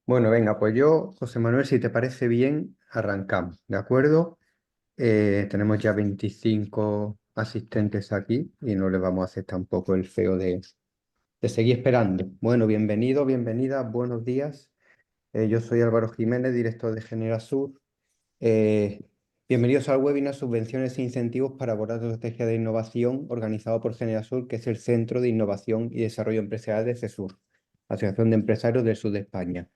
Bueno, venga, pues yo, José Manuel, si te parece bien, arrancamos, ¿de acuerdo? Tenemos ya 25 asistentes aquí y no les vamos a hacer tampoco el feo de seguir esperando. Bueno, bienvenido, bienvenida, buenos días. Yo soy Álvaro Jiménez, director de Generasur. Eh, Bienvenidos al webinar Subvenciones e Incentivos para abordar tu estrategia de innovación, organizado por Generasur, que es el Centro de Innovación y Desarrollo Empresarial de CESUR, Asociación de Empresarios del Sur de España.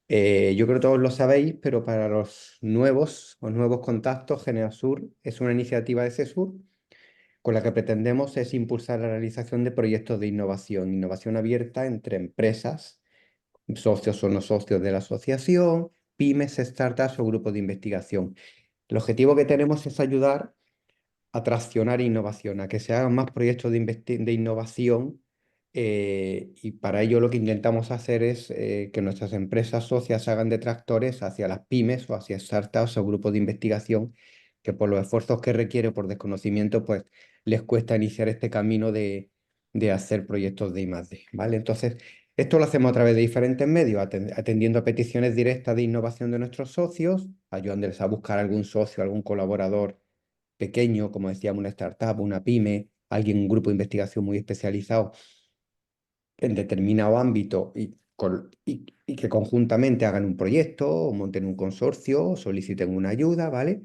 Yo creo que todos lo sabéis, pero para los nuevos o nuevos contactos, Generasur es una iniciativa de CESUR con la que pretendemos es impulsar la realización de proyectos de innovación, innovación abierta entre empresas, socios o no socios de la asociación, pymes, startups o grupos de investigación. El objetivo que tenemos es ayudar a traccionar innovación, a que se hagan más proyectos de innovación, y para ello lo que intentamos hacer es que nuestras empresas socias hagan de tractores hacia las pymes o hacia startups o grupos de investigación que por los esfuerzos que requiere, por desconocimiento, pues les cuesta iniciar este camino de hacer proyectos de I+D, ¿vale? Entonces, esto lo hacemos a través de diferentes medios, atendiendo a peticiones directas de innovación de nuestros socios, ayudándoles a buscar algún socio, algún colaborador pequeño, como decíamos, una startup, una pyme, alguien, un grupo de investigación muy especializado en determinado ámbito y que conjuntamente hagan un proyecto o monten un consorcio o soliciten una ayuda, ¿vale?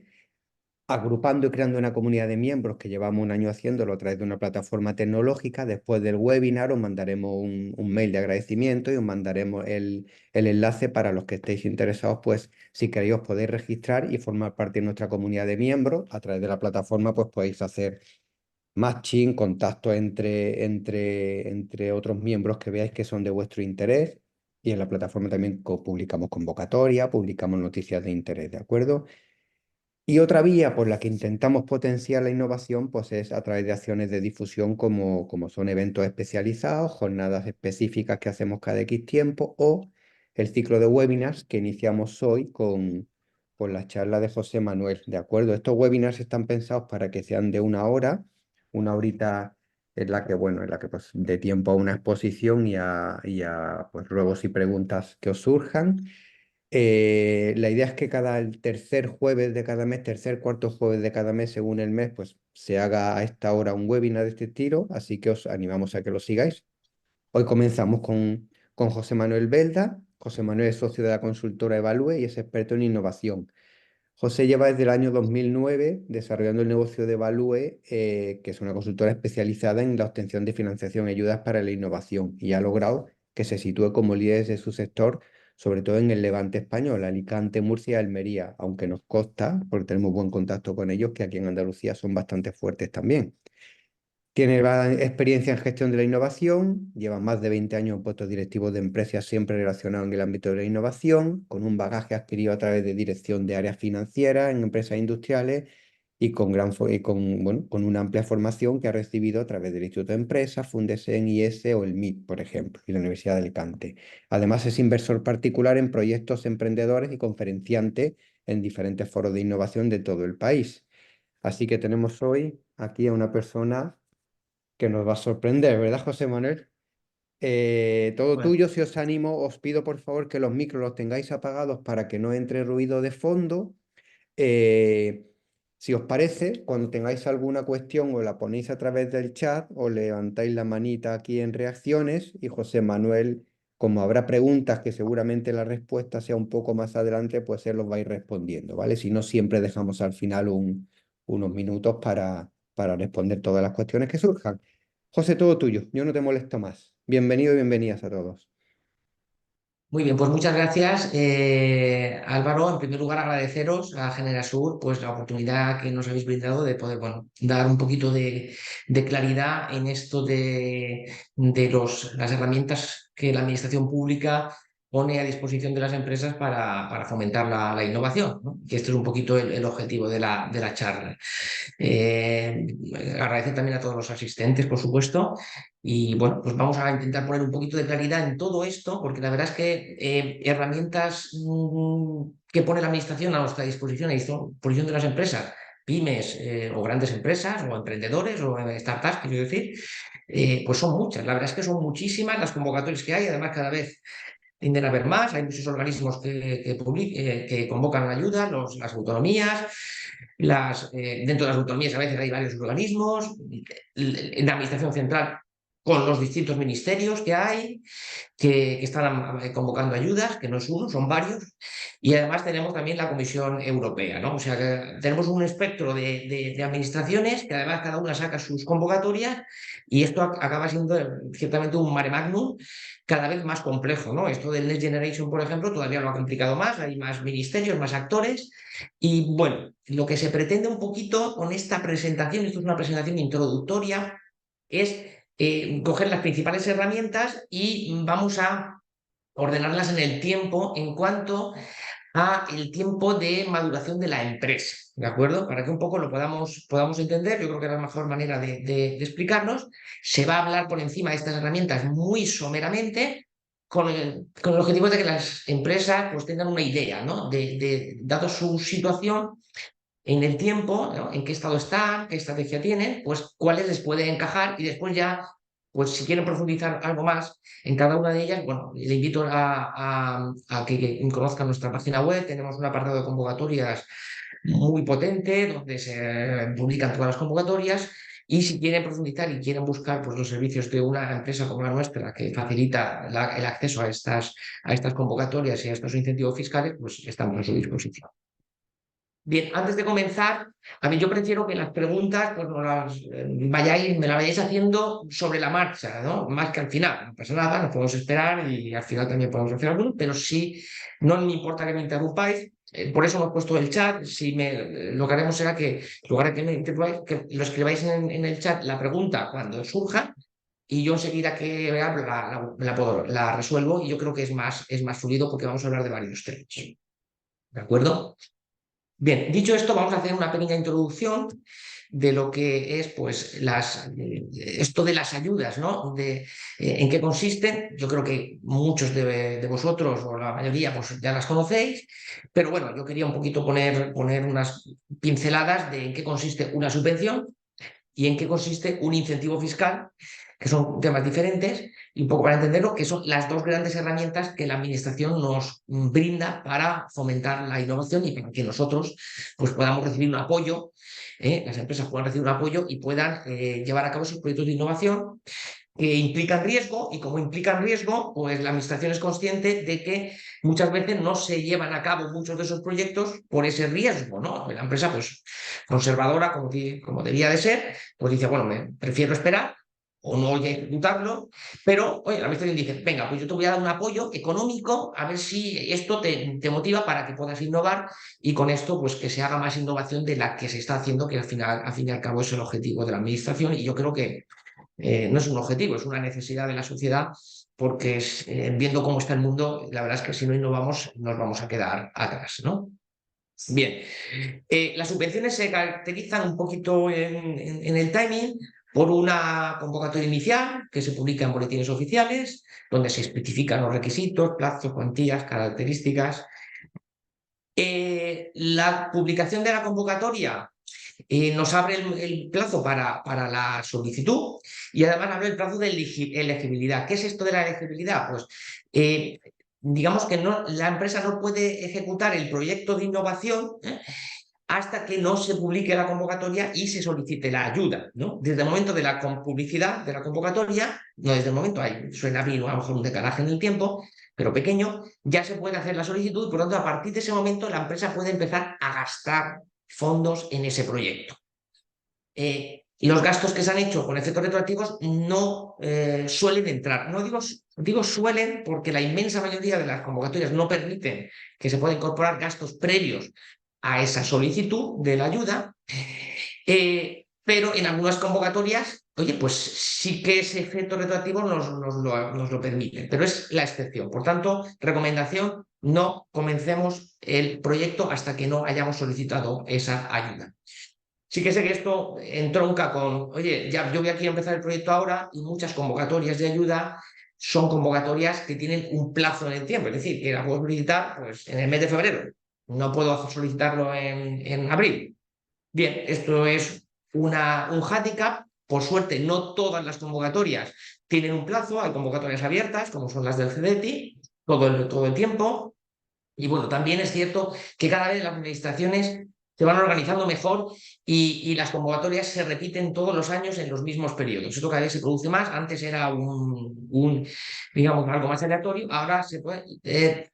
Agrupando y creando una comunidad de miembros que llevamos un año haciéndolo a través de una plataforma tecnológica. Después del webinar os mandaremos un mail de agradecimiento y os mandaremos el enlace para los que estéis interesados, pues si queréis os podéis registrar y formar parte de nuestra comunidad de miembros. A través de la plataforma pues podéis hacer matching, contacto entre otros miembros que veáis que son de vuestro interés. Y en la plataforma también publicamos convocatoria, publicamos noticias de interés, ¿de acuerdo? Y otra vía por la que intentamos potenciar la innovación, pues es a través de acciones de difusión como son eventos especializados, jornadas específicas que hacemos cada X tiempo o el ciclo de webinars que iniciamos hoy con la charla de José Manuel, ¿de acuerdo? Estos webinars están pensados para que sean de una horita en la que, bueno, en la que pues dé tiempo a una exposición y a pues, ruegos y preguntas que os surjan. La idea es que cada el tercer jueves de cada mes, tercer, cuarto jueves de cada mes, según el mes, pues se haga a esta hora un webinar de este estilo, así que os animamos a que lo sigáis. Hoy comenzamos con José Manuel Belda. José Manuel es socio de la consultora Evalue y es experto en innovación. José lleva desde el año 2009 desarrollando el negocio de Evalue, que es una consultora especializada en la obtención de financiación y ayudas para la innovación, y ha logrado que se sitúe como líder de su sector, sobre todo en el Levante español, Alicante, Murcia y Almería, aunque nos consta, porque tenemos buen contacto con ellos, que aquí en Andalucía son bastante fuertes también. Tiene experiencia en gestión de la innovación, lleva más de 20 años en puestos directivos de empresas siempre relacionados en el ámbito de la innovación, con un bagaje adquirido a través de dirección de áreas financieras en empresas industriales y bueno, con una amplia formación que ha recibido a través del Instituto de Empresas, Fundesen, IES o el MIT, por ejemplo, y la Universidad de Alicante. Además, es inversor particular en proyectos emprendedores y conferenciante en diferentes foros de innovación de todo el país. Así que tenemos hoy aquí a una persona que nos va a sorprender, ¿verdad, José Manuel? Todo Bueno, tuyo, si os animo, os pido por favor que los micros los tengáis apagados para que no entre ruido de fondo. Eh, si os parece, cuando tengáis alguna cuestión o la ponéis a través del chat o levantáis la manita aquí en reacciones y José Manuel, como habrá preguntas que seguramente la respuesta sea un poco más adelante, pues él los va a ir respondiendo, ¿vale? Si no, siempre dejamos al final unos minutos para responder todas las cuestiones que surjan. José, todo tuyo, yo no te molesto más. Bienvenido y bienvenidas a todos. muy bien, pues muchas gracias, Álvaro. En primer lugar, agradeceros a Generasur pues, la oportunidad que nos habéis brindado de poder bueno, dar un poquito de claridad en esto de las herramientas que la administración pública pone a disposición de las empresas para fomentar la innovación, ¿no? Que este es un poquito el objetivo de la charla. Eh, Agradecer también a todos los asistentes, por supuesto. Y bueno, pues vamos a intentar poner un poquito de claridad en todo esto, porque la verdad es que herramientas que pone la administración a nuestra disposición, a disposición de las empresas, pymes o grandes empresas o emprendedores o startups, quiero decir, pues son muchas. La verdad es que son muchísimas las convocatorias que hay, además cada vez tienden a haber más, hay muchos organismos que convocan ayuda, las autonomías, dentro de las autonomías a veces hay varios organismos, en la administración central con los distintos ministerios que hay, que están convocando ayudas, que no es uno, son varios, y además tenemos también la Comisión Europea, ¿no? O sea que tenemos un espectro de administraciones que además cada una saca sus convocatorias y esto acaba siendo ciertamente un mare magnum cada vez más complejo, ¿no? Esto del Next Generation, por ejemplo, todavía lo ha complicado más, hay más ministerios, más actores y bueno, lo que se pretende un poquito con esta presentación, esto es una presentación introductoria, es coger las principales herramientas y vamos a ordenarlas en el tiempo en cuanto a el tiempo de maduración de la empresa, ¿de acuerdo? Para que un poco lo podamos entender, yo creo que es la mejor manera de explicarnos. Se va a hablar por encima de estas herramientas muy someramente, con el objetivo de que las empresas pues, tengan una idea, ¿no? Dado su situación en el tiempo, ¿no? En qué estado están, qué estrategia tienen, pues cuáles les puede encajar y después ya, pues si quieren profundizar algo más en cada una de ellas, bueno, le invito a que conozcan nuestra página web, tenemos un apartado de convocatorias muy potente donde se publican todas las convocatorias y si quieren profundizar y quieren buscar pues, los servicios de una empresa como la nuestra que facilita el acceso a estas convocatorias y a estos incentivos fiscales, pues estamos a su disposición. Bien, antes de comenzar, a mí yo prefiero que las preguntas pues, me las vayáis haciendo sobre la marcha, ¿no? Más que al final. No pasa nada, nos podemos esperar y al final también podemos hacer alguno, pero sí, no me importa que me interrumpáis. Por eso hemos puesto el chat. Lo que haremos será que, en lugar de que me interrumpáis, que lo escribáis en el chat la pregunta cuando surja y yo enseguida que vea la resuelvo y yo creo que es más fluido porque vamos a hablar de varios temas. ¿De acuerdo? Bien, dicho esto, vamos a hacer una pequeña introducción de lo que es pues, esto de las ayudas, ¿no? En qué consisten. Yo creo que muchos de vosotros, o la mayoría, pues ya las conocéis, pero bueno, yo quería un poquito poner unas pinceladas de en qué consiste una subvención y en qué consiste un incentivo fiscal, que son temas diferentes, y un poco para entenderlo, que son las dos grandes herramientas que la Administración nos brinda para fomentar la innovación y para que nosotros pues, podamos recibir un apoyo, las empresas puedan recibir un apoyo y puedan llevar a cabo sus proyectos de innovación que implican riesgo y como implican riesgo, pues la administración es consciente de que muchas veces no se llevan a cabo muchos de esos proyectos por ese riesgo, ¿no? La empresa, pues conservadora, como debía de ser, pues dice, bueno, me prefiero esperar o no voy a ejecutarlo, pero, oye, la administración dice, venga, pues yo te voy a dar un apoyo económico a ver si esto te motiva para que puedas innovar y con esto, pues que se haga más innovación de la que se está haciendo, que al final, al fin y al cabo, es el objetivo de la administración y yo creo que no es un objetivo, es una necesidad de la sociedad, porque viendo cómo está el mundo, la verdad es que si no innovamos nos vamos a quedar atrás, ¿no? Bien, las subvenciones se caracterizan un poquito en el timing por una convocatoria inicial que se publica en boletines oficiales, donde se especifican los requisitos, plazos, cuantías, características. La publicación de la convocatoria nos abre el plazo para la solicitud y además abre el plazo de elegibilidad. ¿Qué es esto de la elegibilidad? Pues digamos que la empresa no puede ejecutar el proyecto de innovación hasta que no se publique la convocatoria y se solicite la ayuda, ¿no? Desde el momento de la publicidad de la convocatoria, no desde el momento, suena bien a lo mejor un decalaje en el tiempo, pero pequeño, ya se puede hacer la solicitud y por lo tanto a partir de ese momento la empresa puede empezar a gastar fondos en ese proyecto. Los gastos que se han hecho con efectos retroactivos no suelen entrar. No digo suelen porque la inmensa mayoría de las convocatorias no permiten que se puedan incorporar gastos previos a esa solicitud de la ayuda, pero en algunas convocatorias, oye, pues sí que ese efecto retroactivo nos lo permite, pero es la excepción. Por tanto, recomendación, no comencemos el proyecto hasta que no hayamos solicitado esa ayuda. Sí que sé que esto entronca con, oye, ya yo voy aquí a empezar el proyecto ahora y muchas convocatorias de ayuda son convocatorias que tienen un plazo en el tiempo, es decir, que la puedo solicitar pues, en el mes de febrero, no puedo solicitarlo en abril. Bien, esto es un hándicap. Por suerte, no todas las convocatorias tienen un plazo, hay convocatorias abiertas, como son las del CDTI, todo el tiempo. Y bueno, también es cierto que cada vez las administraciones se van organizando mejor y las convocatorias se repiten todos los años en los mismos periodos. Esto cada vez se produce más. Antes era digamos, algo más aleatorio. Ahora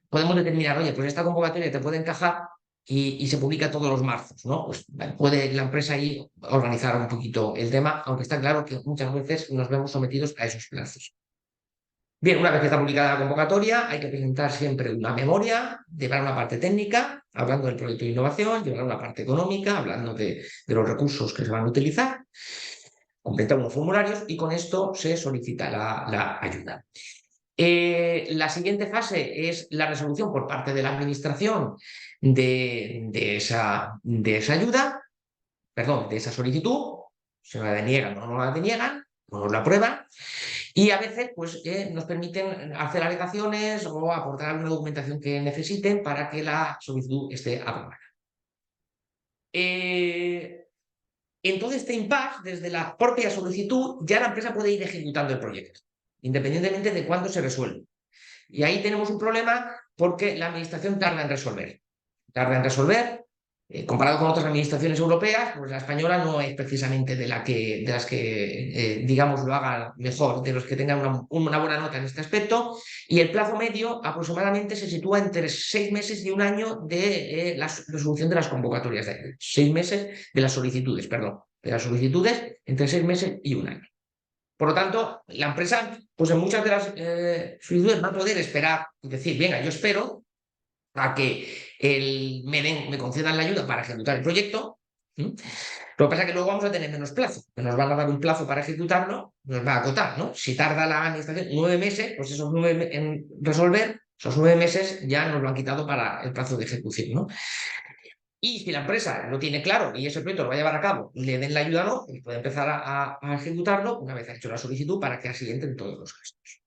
podemos determinar, oye, pues esta convocatoria te puede encajar y se publica todos los marzos, ¿no? Pues puede la empresa ahí organizar un poquito el tema, aunque está claro que muchas veces nos vemos sometidos a esos plazos. Bien, una vez que está publicada la convocatoria, hay que presentar siempre una memoria, llevar una parte técnica, hablando del proyecto de innovación, llevar una parte económica, hablando de los recursos que se van a utilizar, completar unos formularios y con esto se solicita la ayuda. La siguiente fase es la resolución por parte de la administración de esa ayuda, perdón, de esa solicitud. Se la deniegan o no la deniegan, o nos la aprueban. Y a veces pues, nos permiten hacer alegaciones o aportar alguna documentación que necesiten para que la solicitud esté aprobada. En todo este impasse, desde la propia solicitud, ya la empresa puede ir ejecutando el proyecto, independientemente de cuándo se resuelve. Y ahí tenemos un problema porque la administración tarda en resolver. Tarda en resolver. Comparado con otras administraciones europeas, pues la española no es precisamente de las que, digamos, lo haga mejor, de los que tengan una buena nota en este aspecto. Y el plazo medio aproximadamente se sitúa entre 6 meses y un año de la resolución de las convocatorias. 6 meses de las solicitudes, perdón. De las solicitudes entre 6 meses y un año. Por lo tanto, la empresa, pues en muchas de las solicitudes va a poder esperar y decir, venga, yo espero a que me concedan la ayuda para ejecutar el proyecto. Lo que pasa es que luego vamos a tener menos plazo, que nos van a dar un plazo para ejecutarlo, nos va a acotar, ¿no? Si tarda la administración 9 meses, pues esos 9 en resolver, esos 9 meses ya nos lo han quitado para el plazo de ejecución, ¿no? Y si la empresa lo tiene claro y ese proyecto lo va a llevar a cabo y le den la ayuda o no, pues puede empezar a ejecutarlo una vez ha hecho la solicitud para que así entren todos los gastos.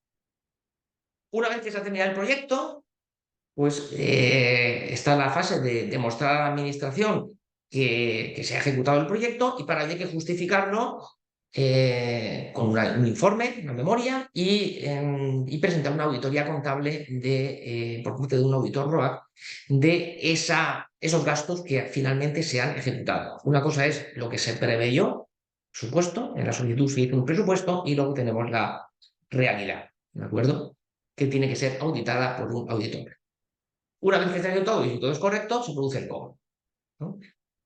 Una vez que se ha terminado el proyecto, pues está la fase de demostrar a la administración que se ha ejecutado el proyecto y para ello hay que justificarlo con un informe, una memoria y presentar una auditoría contable por parte de un auditor ROAC de esos gastos que finalmente se han ejecutado. Una cosa es lo que se preveyó, supuesto, en la solicitud se hizo un presupuesto y luego tenemos la realidad, ¿de acuerdo? Que tiene que ser auditada por un auditor. Una vez que se ha hecho todo y si todo es correcto, se produce el cobro, ¿no?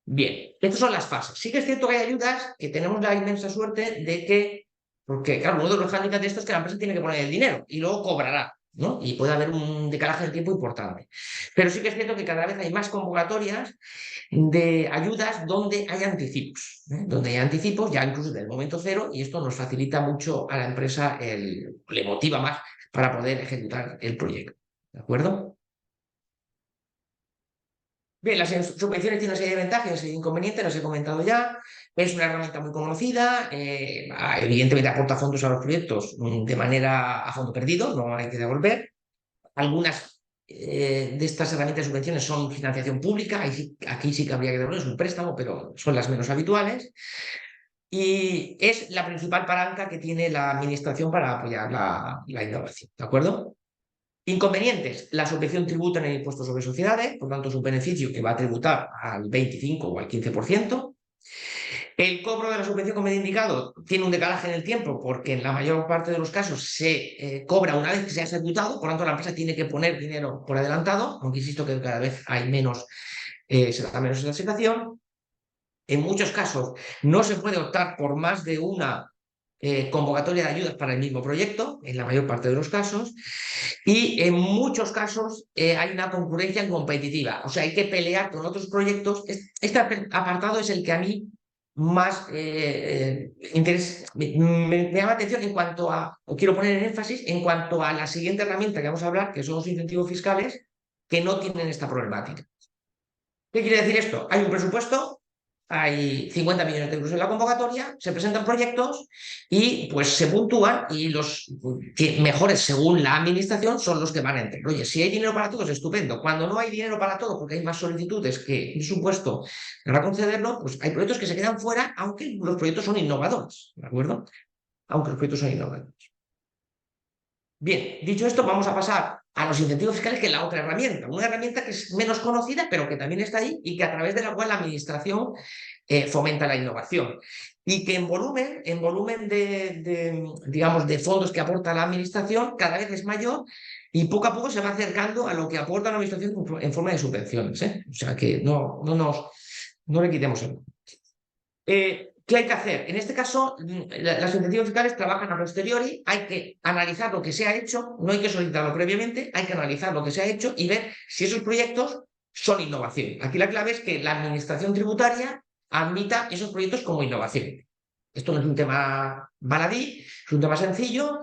Bien, estas son las fases. Sí que es cierto que hay ayudas que tenemos la inmensa suerte de que, porque claro, uno de los hándicaps de esto es que la empresa tiene que poner el dinero y luego cobrará, ¿no? Y puede haber un decalaje de tiempo importante. Pero sí que es cierto que cada vez hay más convocatorias de ayudas donde hay anticipos, ¿eh? Donde hay anticipos ya incluso del momento cero y esto nos facilita mucho a la empresa, le motiva más para poder ejecutar el proyecto, ¿de acuerdo? Bien, las subvenciones tienen una serie de ventajas y una serie de inconvenientes, las he comentado ya. Es una herramienta muy conocida, evidentemente aporta fondos a los proyectos de manera a fondo perdido, no hay que devolver. Algunas de estas herramientas de subvenciones son financiación pública, aquí sí que habría que devolver, es un préstamo, pero son las menos habituales. Y es la principal palanca que tiene la administración para apoyar la innovación, ¿de acuerdo? Inconvenientes. La subvención tributa en el impuesto sobre sociedades, por tanto es un beneficio que va a tributar al 25 o al 15%. El cobro de la subvención, como he indicado, tiene un decalaje en el tiempo porque en la mayor parte de los casos se cobra una vez que se ha ejecutado, por tanto la empresa tiene que poner dinero por adelantado, aunque insisto que cada vez hay menos, se da menos esa situación. En muchos casos no se puede optar por más de una convocatoria de ayudas para el mismo proyecto, en la mayor parte de los casos, y en muchos casos hay una concurrencia competitiva, o sea, hay que pelear con otros proyectos. Este apartado es el que a mí más me llama la atención en cuanto a, o quiero poner en énfasis, en cuanto a la siguiente herramienta que vamos a hablar, que son los incentivos fiscales, que no tienen esta problemática. ¿Qué quiere decir esto? Hay un presupuesto, hay 50 millones de euros en la convocatoria, se presentan proyectos y pues se puntúan y los que mejores según la administración son los que van a entrar. Oye, si hay dinero para todos, estupendo. Cuando no hay dinero para todo porque hay más solicitudes que presupuesto para concederlo, pues hay proyectos que se quedan fuera aunque los proyectos son innovadores, ¿de acuerdo? Aunque los proyectos son innovadores. Bien, dicho esto, vamos a pasar a los incentivos fiscales, que es la otra herramienta, una herramienta que es menos conocida, pero que también está ahí y que a través de la cual la administración fomenta la innovación. Y que en volumen digamos, de fondos que aporta la administración cada vez es mayor y poco a poco se va acercando a lo que aporta la administración en forma de subvenciones, ¿eh? O sea que no le quitemos el... ¿Qué hay que hacer? En este caso, las incentivos fiscales trabajan a posteriori, hay que analizar lo que se ha hecho, no hay que solicitarlo previamente, hay que analizar lo que se ha hecho y ver si esos proyectos son innovación. Aquí la clave es que la administración tributaria admita esos proyectos como innovación. Esto no es un tema baladí, es un tema sencillo,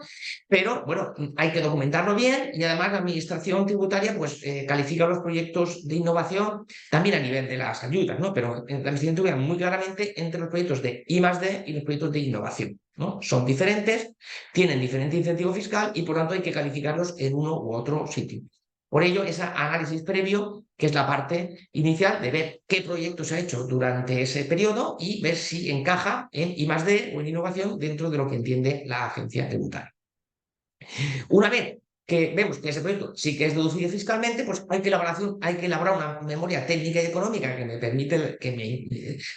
pero bueno, hay que documentarlo bien y además la administración tributaria pues califica los proyectos de innovación también a nivel de las ayudas, ¿no? Pero la administración tributaria muy claramente entre los proyectos de I+D y los proyectos de innovación, ¿no? Son diferentes, tienen diferente incentivo fiscal y por tanto hay que calificarlos en uno u otro sitio. Por ello, ese análisis previo, que es la parte inicial de ver qué proyecto se ha hecho durante ese periodo y ver si encaja en I+D o en innovación dentro de lo que entiende la agencia tributaria. Una vez que vemos que ese proyecto sí que es deducible fiscalmente, pues hay que elaborar una memoria técnica y económica que me permite, que me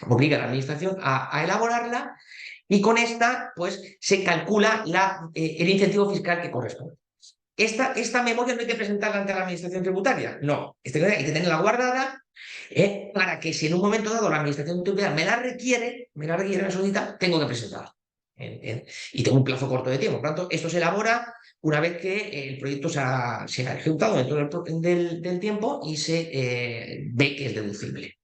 obliga a la administración a elaborarla, y con esta pues se calcula el incentivo fiscal que corresponde. Esta memoria no hay que presentarla ante la administración tributaria, no, esta hay que tenerla guardada para que si en un momento dado la administración tributaria me la solicita, tengo que presentarla. Y tengo un plazo corto de tiempo. Por lo tanto, esto se elabora una vez que el proyecto se ha ejecutado dentro del tiempo y se ve que es deducible.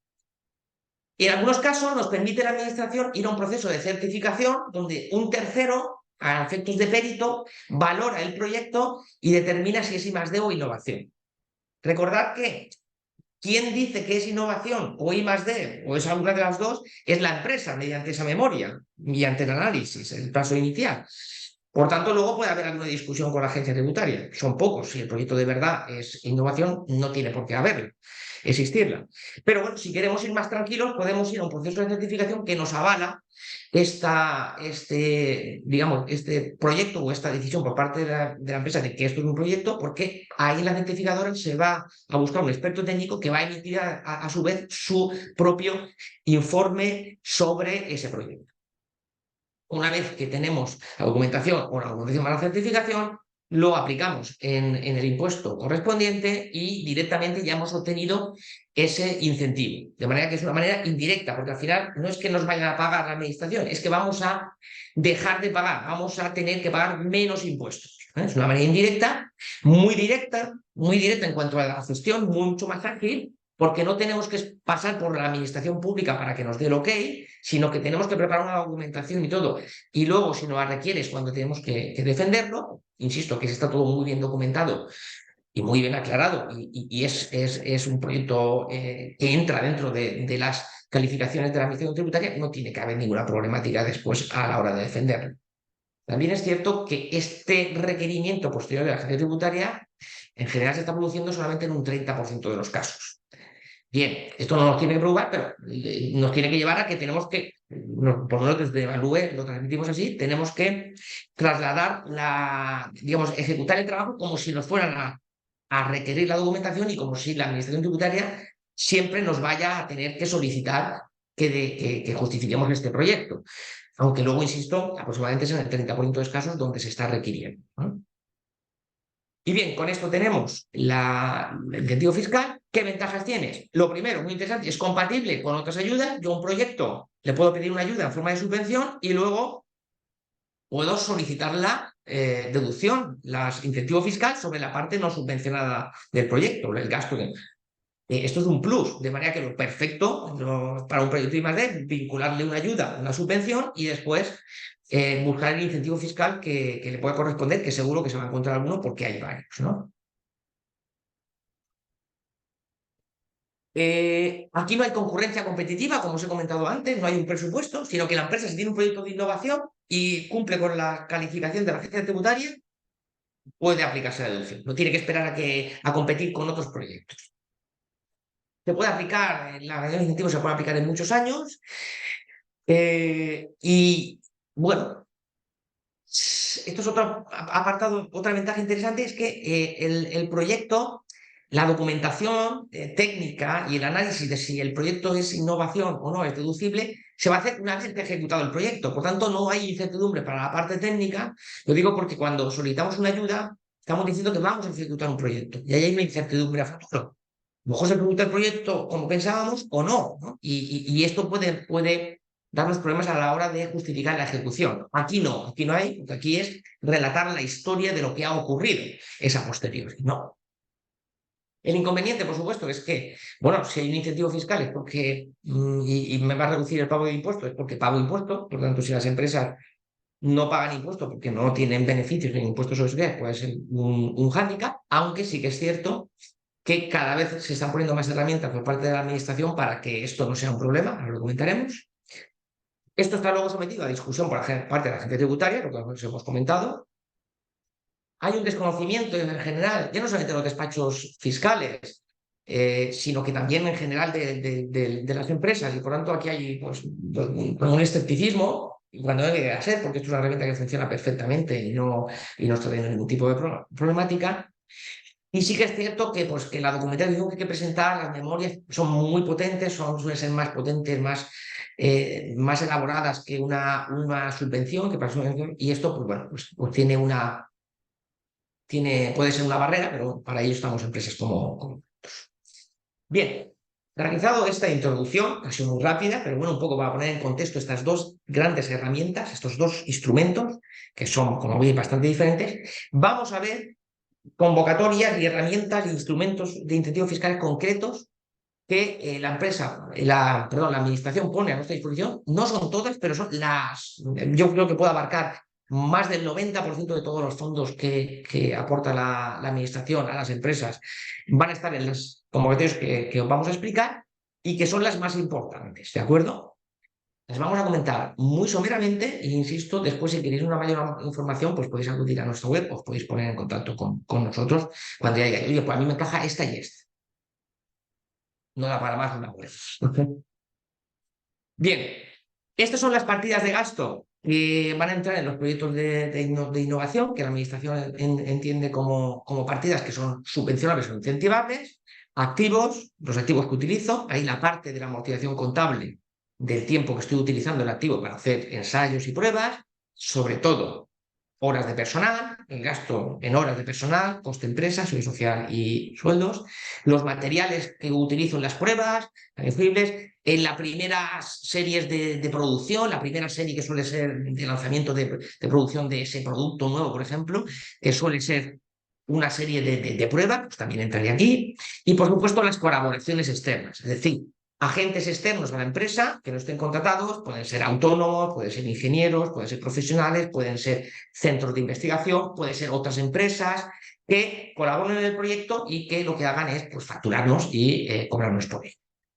En algunos casos nos permite la administración ir a un proceso de certificación donde un tercero, a efectos de perito, valora el proyecto y determina si es I+D o innovación. Recordad que quien dice que es innovación o I+D o es alguna de las dos es la empresa mediante esa memoria, mediante el análisis, el paso inicial. Por tanto, luego puede haber alguna discusión con la agencia tributaria. Son pocos. Si el proyecto de verdad es innovación, no tiene por qué existirla. Pero bueno, si queremos ir más tranquilos, podemos ir a un proceso de certificación que nos avala digamos, este proyecto o esta decisión por parte de la empresa de que esto es un proyecto, porque ahí la certificadora se va a buscar un experto técnico que va a emitir a su vez su propio informe sobre ese proyecto. Una vez que tenemos la documentación o la documentación para la certificación, lo aplicamos en el impuesto correspondiente y directamente ya hemos obtenido ese incentivo. De manera que es una manera indirecta, porque al final no es que nos vayan a pagar la administración, es que vamos a dejar de pagar, vamos a tener que pagar menos impuestos. Es una manera indirecta, muy directa en cuanto a la gestión, mucho más ágil, porque no tenemos que pasar por la administración pública para que nos dé el ok, sino que tenemos que preparar una documentación y todo. Y luego, si nos la requieres cuando tenemos que defenderlo, insisto que está todo muy bien documentado y muy bien aclarado, y es un proyecto que entra dentro de las calificaciones de la administración tributaria, no tiene que haber ninguna problemática después a la hora de defenderlo. También es cierto que este requerimiento posterior de la agencia tributaria en general se está produciendo solamente en un 30% de los casos. Bien, esto no nos tiene que preocupar, pero nos tiene que llevar a que tenemos que, por lo menos desde Evalúe, lo transmitimos así, tenemos que trasladar digamos, ejecutar el trabajo como si nos fueran a requerir la documentación y como si la administración tributaria siempre nos vaya a tener que solicitar que justifiquemos este proyecto. Aunque luego, insisto, aproximadamente es en el 30% de los casos donde se está requiriendo, ¿no? Y bien, con esto tenemos el incentivo fiscal. ¿Qué ventajas tienes? Lo primero, muy interesante, es compatible con otras ayudas. Yo a un proyecto le puedo pedir una ayuda en forma de subvención y luego puedo solicitar la deducción, incentivo fiscal sobre la parte no subvencionada del proyecto, el gasto. Esto es un plus, de manera que lo perfecto para un proyecto I+D, vincularle una ayuda, una subvención y después buscar el incentivo fiscal que le pueda corresponder, que seguro que se va a encontrar alguno porque hay varios, ¿no? Aquí no hay concurrencia competitiva, como os he comentado antes, no hay un presupuesto, sino que la empresa, si tiene un proyecto de innovación y cumple con la calificación de la agencia tributaria, puede aplicarse la deducción. No tiene que esperar a competir con otros proyectos. Se puede aplicar, la reducción de incentivos se puede aplicar en muchos años y bueno, esto es otro apartado, otra ventaja interesante, es que el proyecto, la documentación técnica y el análisis de si el proyecto es innovación o no, es deducible, se va a hacer una vez que ha ejecutado el proyecto. Por tanto, no hay incertidumbre para la parte técnica. Lo digo porque cuando solicitamos una ayuda, estamos diciendo que vamos a ejecutar un proyecto y ahí hay una incertidumbre a futuro. A lo mejor se ejecuta el proyecto como pensábamos o no, ¿no? Y esto puede darnos problemas a la hora de justificar la ejecución. Aquí no hay, porque aquí es relatar la historia de lo que ha ocurrido, esa posteriori, no. El inconveniente, por supuesto, es que, bueno, si hay un incentivo fiscal es porque, y me va a reducir el pago de impuestos, es porque pago impuestos, por lo tanto, si las empresas no pagan impuestos porque no tienen beneficios en impuestos sobre sociedades, puede ser un hándicap, aunque sí que es cierto que cada vez se están poniendo más herramientas por parte de la administración para que esto no sea un problema, ahora lo comentaremos. Esto está luego sometido a discusión por parte de la agencia tributaria, lo que os hemos comentado. Hay un desconocimiento en general, ya no solamente de los despachos fiscales, sino que también en general de las empresas, y por tanto aquí hay pues, un escepticismo, y cuando debe de ser, porque esto es una herramienta que funciona perfectamente y no está teniendo ningún tipo de problemática. Y sí que es cierto que, pues, que la documentación que hay que presentar, las memorias son muy potentes, suelen ser más potentes, más elaboradas que una subvención, que para subvención, y esto, pues bueno, pues puede ser una barrera, pero para ello estamos empresas como. Bien, realizado esta introducción, ha sido muy rápida, pero bueno, un poco para poner en contexto estas dos grandes herramientas, estos dos instrumentos, que son, como veis, bastante diferentes, vamos a ver convocatorias y herramientas e instrumentos de incentivos fiscales concretos que la empresa, la administración pone a nuestra disposición. No son todas, pero son yo creo que puede abarcar más del 90% de todos los fondos que aporta la administración a las empresas van a estar en las convocatorias que os vamos a explicar y que son las más importantes, ¿de acuerdo? Las vamos a comentar muy someramente e insisto, después si queréis una mayor información, pues podéis acudir a nuestra web, os podéis poner en contacto con nosotros cuando ya digáis, oye, pues a mí me encaja esta y esta. No da para más una web. Bien, estas son las partidas de gasto que van a entrar en los proyectos de innovación que la Administración entiende como partidas que son subvencionables o incentivables, activos, los activos que utilizo, ahí la parte de la amortización contable del tiempo que estoy utilizando el activo para hacer ensayos y pruebas, sobre todo horas de personal, el gasto en horas de personal, coste empresa, seguridad social y sueldos, los materiales que utilizo en las pruebas, tangibles, en las primeras series de producción, la primera serie que suele ser de lanzamiento de producción de ese producto nuevo, por ejemplo, que suele ser una serie de pruebas, pues también entraría aquí, y por supuesto las colaboraciones externas, es decir, agentes externos a la empresa que no estén contratados, pueden ser autónomos, pueden ser ingenieros, pueden ser profesionales, pueden ser centros de investigación, pueden ser otras empresas que colaboren en el proyecto y que lo que hagan es pues, facturarnos y cobrarnos por ello.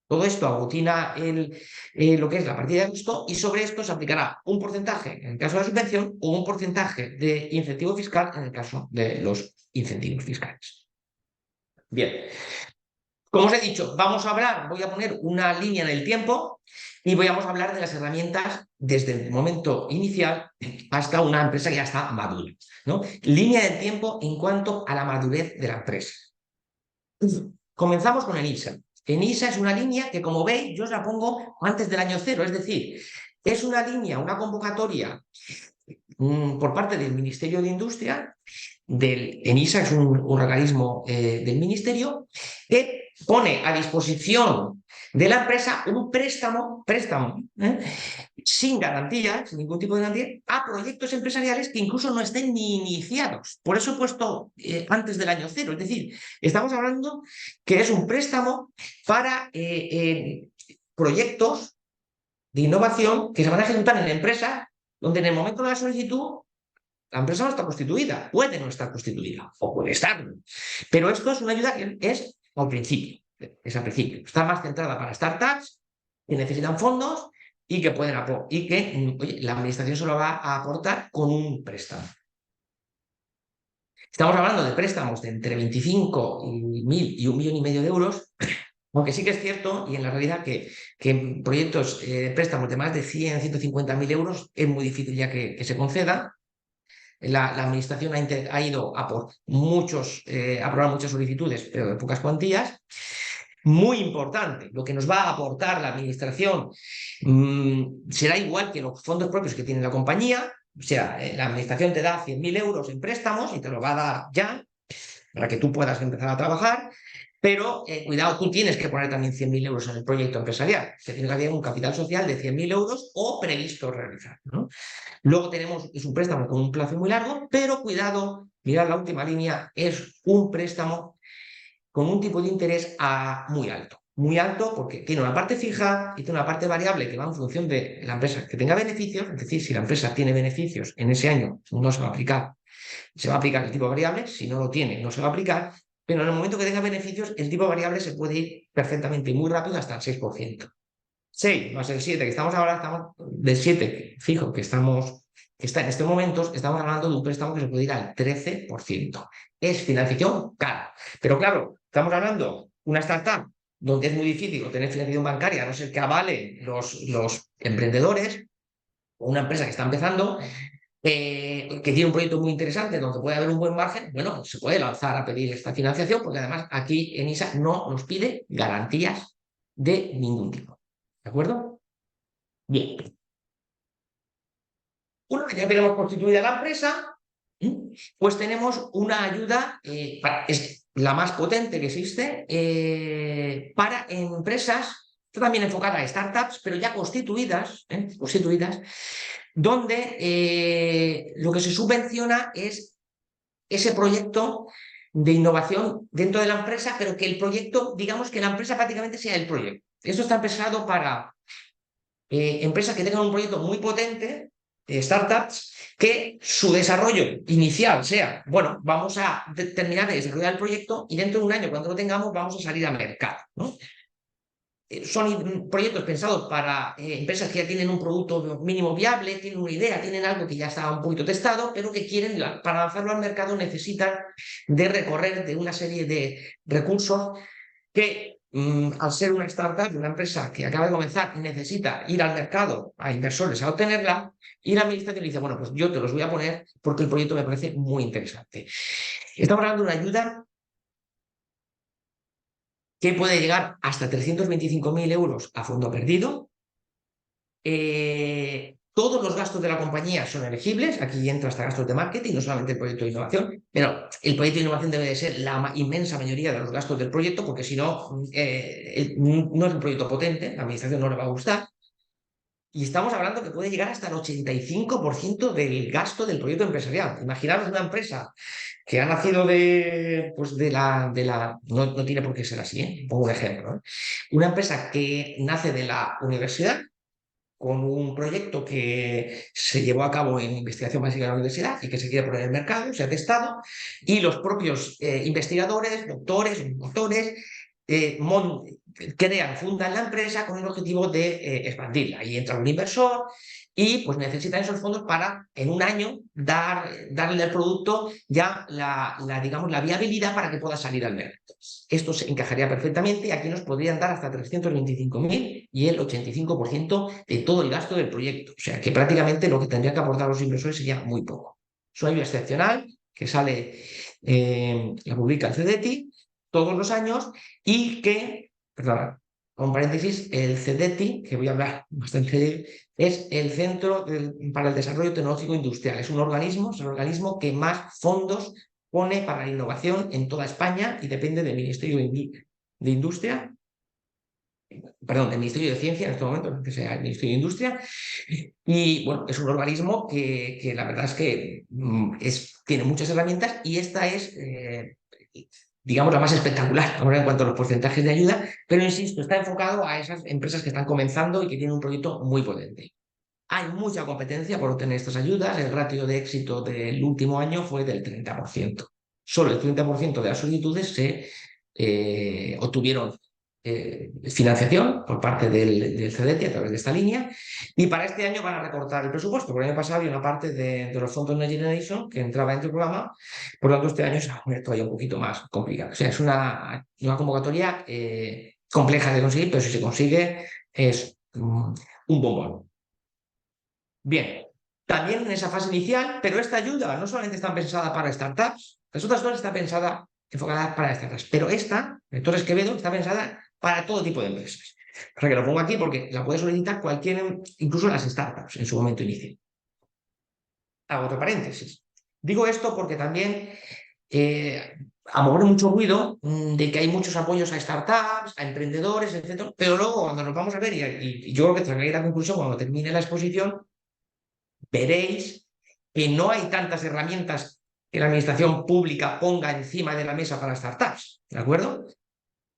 Todo esto aglutina lo que es la partida de gasto y sobre esto se aplicará un porcentaje en el caso de la subvención o un porcentaje de incentivo fiscal en el caso de los incentivos fiscales. Bien, como os he dicho, voy a poner una línea en el tiempo y vamos a hablar de las herramientas desde el momento inicial hasta una empresa que ya está madura, ¿no? Línea de tiempo en cuanto a la madurez de la empresa. Comenzamos con ENISA. ENISA es una línea que, como veis, yo os la pongo antes del año cero, es decir, es una línea, una convocatoria por parte del Ministerio de Industria, ENISA es un organismo del Ministerio, que pone a disposición de la empresa un préstamo sin garantía, sin ningún tipo de garantía, a proyectos empresariales que incluso no estén ni iniciados. Por eso he puesto antes del año cero, es decir, estamos hablando que es un préstamo para proyectos de innovación que se van a ejecutar en empresas donde en el momento de la solicitud la empresa no está constituida, puede no estar constituida o puede estar. Pero esto es una ayuda que es al principio, Está más centrada para startups que necesitan fondos y que pueden oye, la administración se lo va a aportar con un préstamo. Estamos hablando de préstamos de entre 25.000 y 1,5 millones de euros, aunque sí que es cierto, y en la realidad, que en proyectos, préstamos de más de 100, 150.000 euros es muy difícil ya que se conceda. la administración ha ido a por a aprobar muchas solicitudes, pero de pocas cuantías. Muy importante, lo que nos va a aportar la administración será igual que los fondos propios que tiene la compañía. O sea, la administración te da 100.000 euros en préstamos y te lo va a dar ya para que tú puedas empezar a trabajar. Pero cuidado, tú tienes que poner también 100.000 euros en el proyecto empresarial. Se tiene que haber un capital social de 100.000 euros o previsto realizar, ¿no? Luego es un préstamo con un plazo muy largo, pero cuidado, mirad la última línea, es un préstamo con un tipo de interés muy alto. Muy alto porque tiene una parte fija y tiene una parte variable que va en función de la empresa que tenga beneficios. Es decir, si la empresa tiene beneficios en ese año, no se va a aplicar. Se va a aplicar el tipo variable. Si no lo tiene, no se va a aplicar. Pero en el momento que tenga beneficios, el tipo variable se puede ir perfectamente muy rápido hasta el 6%. 6 más el 7 que estamos ahora, estamos del 7 fijo que está en estos momentos, estamos hablando de un préstamo que se puede ir al 13%. Es financiación cara. Pero claro, estamos hablando de una startup donde es muy difícil obtener financiación bancaria, a no ser que avalen los emprendedores, o una empresa que está empezando, que tiene un proyecto muy interesante donde puede haber un buen margen. Bueno, se puede lanzar a pedir esta financiación porque además aquí en ISA no nos pide garantías de ningún tipo. ¿De acuerdo? Bien. Una vez ya tenemos constituida la empresa, pues tenemos una ayuda, es la más potente que existe, para empresas, también enfocada a startups, pero ya constituidas, donde lo que se subvenciona es ese proyecto de innovación dentro de la empresa, pero que el proyecto, digamos que la empresa prácticamente sea el proyecto. Esto está pensado para empresas que tengan un proyecto muy potente, startups, que su desarrollo inicial sea, bueno, vamos a terminar de desarrollar el proyecto y dentro de un año, cuando lo tengamos, vamos a salir al mercado, ¿no? Son proyectos pensados para empresas que ya tienen un producto mínimo viable, tienen una idea, tienen algo que ya está un poquito testado, pero que quieren, para lanzarlo al mercado, necesitan de recorrer de una serie de recursos que al ser una startup, una empresa que acaba de comenzar, necesita ir al mercado a inversores a obtenerla, y la administración dice, bueno, pues yo te los voy a poner porque el proyecto me parece muy interesante. Estamos hablando de una ayuda que puede llegar hasta 325.000 euros a fondo perdido. Todos los gastos de la compañía son elegibles, aquí entra hasta gastos de marketing, no solamente el proyecto de innovación, pero el proyecto de innovación debe de ser la inmensa mayoría de los gastos del proyecto, porque si no, no es un proyecto potente, la administración no le va a gustar. Y estamos hablando que puede llegar hasta el 85% del gasto del proyecto empresarial. Imaginaros una empresa que ha nacido no tiene por qué ser así, pongo un ejemplo, ¿eh? Una empresa que nace de la universidad, con un proyecto que se llevó a cabo en investigación básica de la universidad y que se quiere poner en el mercado, se ha testado, y los propios investigadores, doctores, autores, fundan la empresa con el objetivo de expandirla. Ahí entra un inversor y pues necesitan esos fondos para en un año darle al producto ya digamos, la viabilidad para que pueda salir al mercado. Esto se encajaría perfectamente y aquí nos podrían dar hasta 325.000 y el 85% de todo el gasto del proyecto. O sea que prácticamente lo que tendrían que aportar los inversores sería muy poco. Es una ayuda excepcional que sale, la publica el CDTI todos los años y que, perdón, con paréntesis, el CDTI, que voy a hablar bastante de él, es el Centro para el Desarrollo Tecnológico Industrial. Es un organismo que más fondos pone para la innovación en toda España y depende del Ministerio de Industria, perdón, del Ministerio de Ciencia en este momento, que sea el Ministerio de Industria. Y bueno, es un organismo que la verdad es que tiene muchas herramientas y esta es, digamos, la más espectacular ahora en cuanto a los porcentajes de ayuda, pero insisto, está enfocado a esas empresas que están comenzando y que tienen un proyecto muy potente. Hay mucha competencia por obtener estas ayudas. El ratio de éxito del último año fue del 30%. Solo el 30% de las solicitudes se obtuvieron financiación por parte del CDT a través de esta línea. Y para este año van a recortar el presupuesto, porque el año pasado había una parte de los fondos Next Generation que entraba dentro del programa. Por lo tanto, este año se va a poner todavía un poquito más complicado. O sea, es una convocatoria compleja de conseguir, pero si se consigue es un bombón. Bien, también en esa fase inicial, pero esta ayuda no solamente está pensada para startups, las otras dos están pensadas, enfocadas para startups, pero esta, de Torres Quevedo, está pensada para todo tipo de empresas. O sea que lo pongo aquí porque la puede solicitar cualquier, incluso las startups en su momento inicial. Hago otro paréntesis. Digo esto porque también a lo mejor hay mucho ruido de que hay muchos apoyos a startups, a emprendedores, etc. Pero luego cuando nos vamos a ver, y yo creo que traeré la conclusión cuando termine la exposición, veréis que no hay tantas herramientas que la administración pública ponga encima de la mesa para startups, ¿de acuerdo?